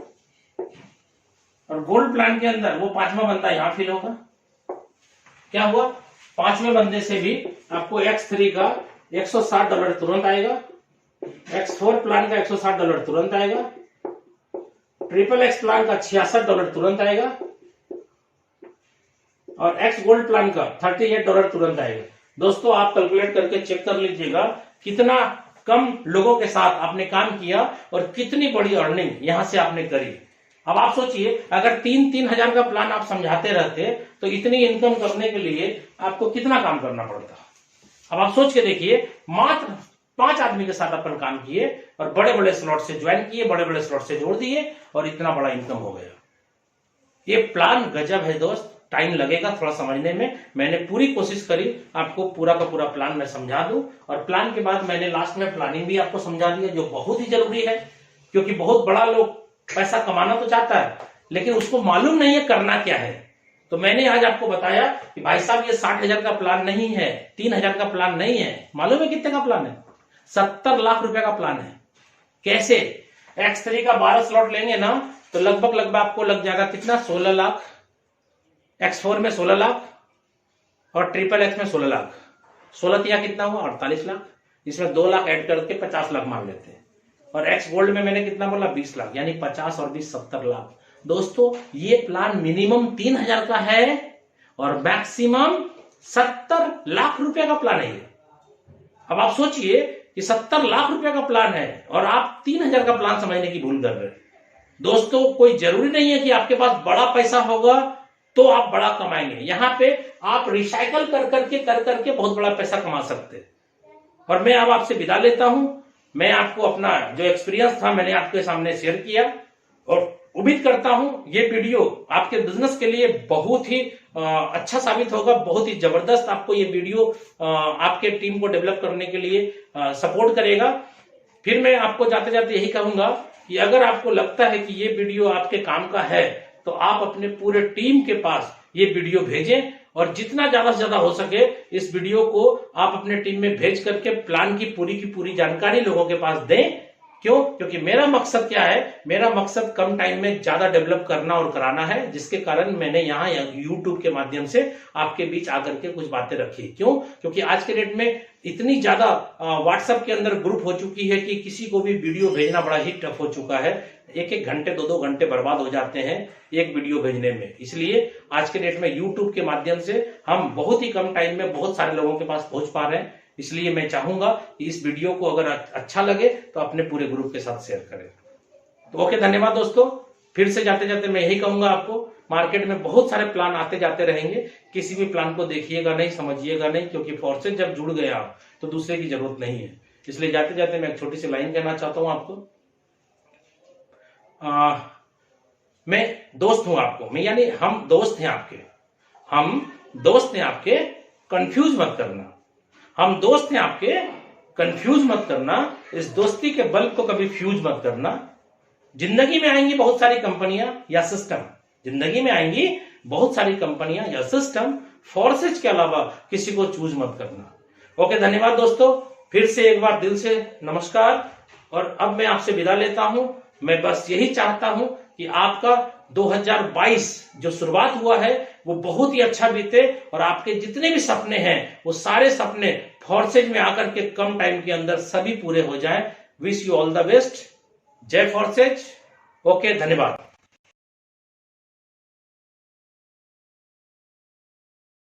और गोल्ड प्लान के अंदर वो 5वां बंदा यहां फिल होगा। क्या हुआ, 5वें बंदे से भी आपको X3 का $160 तुरंत आएगा, X4 प्लान का $160 तुरंत आएगा, ट्रिपल एक्स प्लान का $66 तुरंत आएगा, और एक्स गोल्ड प्लान का $38 तुरंत आएगा। दोस्तों आप कैलकुलेट करके चेक कर लीजिएगा कितना कम लोगों के साथ आपने काम किया और कितनी बड़ी अर्निंग यहां से आपने करी। अब आप सोचिए, अगर 3-3 हजार का प्लान आप समझाते रहते तो इतनी इनकम करने के लिए आपको कितना काम करना पड़ता। अब आप सोच के देखिए, मात्र 5 आदमी के साथ अपन काम किए और बड़े बड़े स्लॉट से ज्वाइन किए, बड़े बड़े स्लॉट से जोड़ दिए और इतना बड़ा इनकम हो गया। ये प्लान गजब है दोस्त, टाइम लगेगा थोड़ा समझने में। मैंने पूरी कोशिश करी आपको पूरा का पूरा प्लान मैं समझा दूं, और प्लान के बाद मैंने लास्ट में प्लानिंग भी आपको समझा दिया, जो बहुत ही जरूरी है, क्योंकि बहुत बड़ा लोग पैसा कमाना तो चाहता है लेकिन उसको मालूम नहीं है करना क्या है। तो मैंने आज आपको बताया कि भाई साहब ये 60,000 का प्लान नहीं है, 3,000 का प्लान नहीं है। मालूम है कितने का प्लान है, 70 लाख रुपए का प्लान है। कैसे, X3 का 12 स्लॉट लेंगे ना तो लगभग आपको लग जाएगा कितना, 16 लाख, X4 में 16 लाख और ट्रिपल एक्स में 16 लाख, 16 या कितना हुआ 48 लाख, इसमें 2 लाख ऐड करके 50 लाख मान लेते हैं। और एक्स गोल्ड में मैंने कितना बोला, 20 लाख, यानी 50 और 20 70 लाख। दोस्तों ये प्लान मिनिमम 3,000 का है और मैक्सिमम 70 लाख रुपए का प्लान है। अब आप सोचिए कि 70 लाख रुपए का प्लान है और आप 3,000 का प्लान समझने की भूल कर रहे हैं। दोस्तों कोई जरूरी नहीं है कि आपके पास बड़ा पैसा होगा तो आप बड़ा कमाएंगे। यहां पे आप रिसाइकल कर करके बहुत बड़ा पैसा कमा सकते हैं। और मैं अब आपसे विदा लेता हूं। मैं आपको अपना जो एक्सपीरियंस था मैंने आपके सामने शेयर किया और उम्मीद करता हूं ये वीडियो आपके बिजनेस के लिए बहुत ही अच्छा साबित होगा, बहुत ही जबरदस्त आपको ये वीडियो आपके टीम को डेवलप करने के लिए सपोर्ट करेगा। फिर मैं आपको जाते जाते यही कहूंगा कि अगर आपको लगता है कि ये वीडियो आपके काम का है तो आप अपने पूरे टीम के पास ये वीडियो भेजें और जितना ज्यादा से ज्यादा हो सके इस वीडियो को आप अपने टीम में भेज करके प्लान की पूरी जानकारी लोगों के पास दें। क्यों? क्योंकि मेरा मकसद क्या है, मेरा मकसद कम टाइम में ज्यादा डेवलप करना और कराना है, जिसके कारण मैंने यहाँ यूट्यूब के माध्यम से आपके बीच आकर के कुछ बातें रखी। क्यों? क्योंकि आज के डेट में इतनी ज्यादा व्हाट्सएप के अंदर ग्रुप हो चुकी है कि किसी को भी वीडियो भेजना बड़ा ही टफ हो चुका है। 1-1 घंटे 2-2 घंटे बर्बाद हो जाते हैं एक वीडियो भेजने में। इसलिए आज के डेट में यूट्यूब के माध्यम से हम बहुत ही कम टाइम में बहुत सारे लोगों के पास पहुंच पा रहे हैं। इसलिए मैं चाहूंगा कि इस वीडियो को अगर अच्छा लगे तो अपने पूरे ग्रुप के साथ शेयर करें। तो ओके, धन्यवाद दोस्तों। फिर से जाते जाते मैं यही कहूंगा आपको, मार्केट में बहुत सारे प्लान आते जाते रहेंगे, किसी भी प्लान को देखिएगा नहीं, समझिएगा नहीं, क्योंकि फोर्सेज जब जुड़ गए आप तो दूसरे की जरूरत नहीं है। इसलिए जाते जाते मैं एक छोटी सी लाइन कहना चाहता हूं आपको। मैं दोस्त हूं आपको, मैं यानी हम दोस्त हैं आपके, हम दोस्त हैं आपके, कंफ्यूज मत करना। हम दोस्त हैं आपके, कंफ्यूज मत करना। इस दोस्ती के बल्ब को कभी फ्यूज मत करना। जिंदगी में आएंगी बहुत सारी कंपनियां या सिस्टम, जिंदगी में आएंगी बहुत सारी कंपनियां या सिस्टम, फोर्सेज के अलावा किसी को चूज मत करना। ओके, धन्यवाद दोस्तों, फिर से एक बार दिल से नमस्कार। और अब मैं आपसे विदा लेता हूं। मैं बस यही चाहता हूं कि आपका 2022 जो शुरुआत हुआ है वो बहुत ही अच्छा बीते, और आपके जितने भी सपने हैं वो सारे सपने फोर्सेज में आकर के कम टाइम के अंदर सभी पूरे हो जाएं। Wish you all the best. जय फोर्सेज। ओके, धन्यवाद।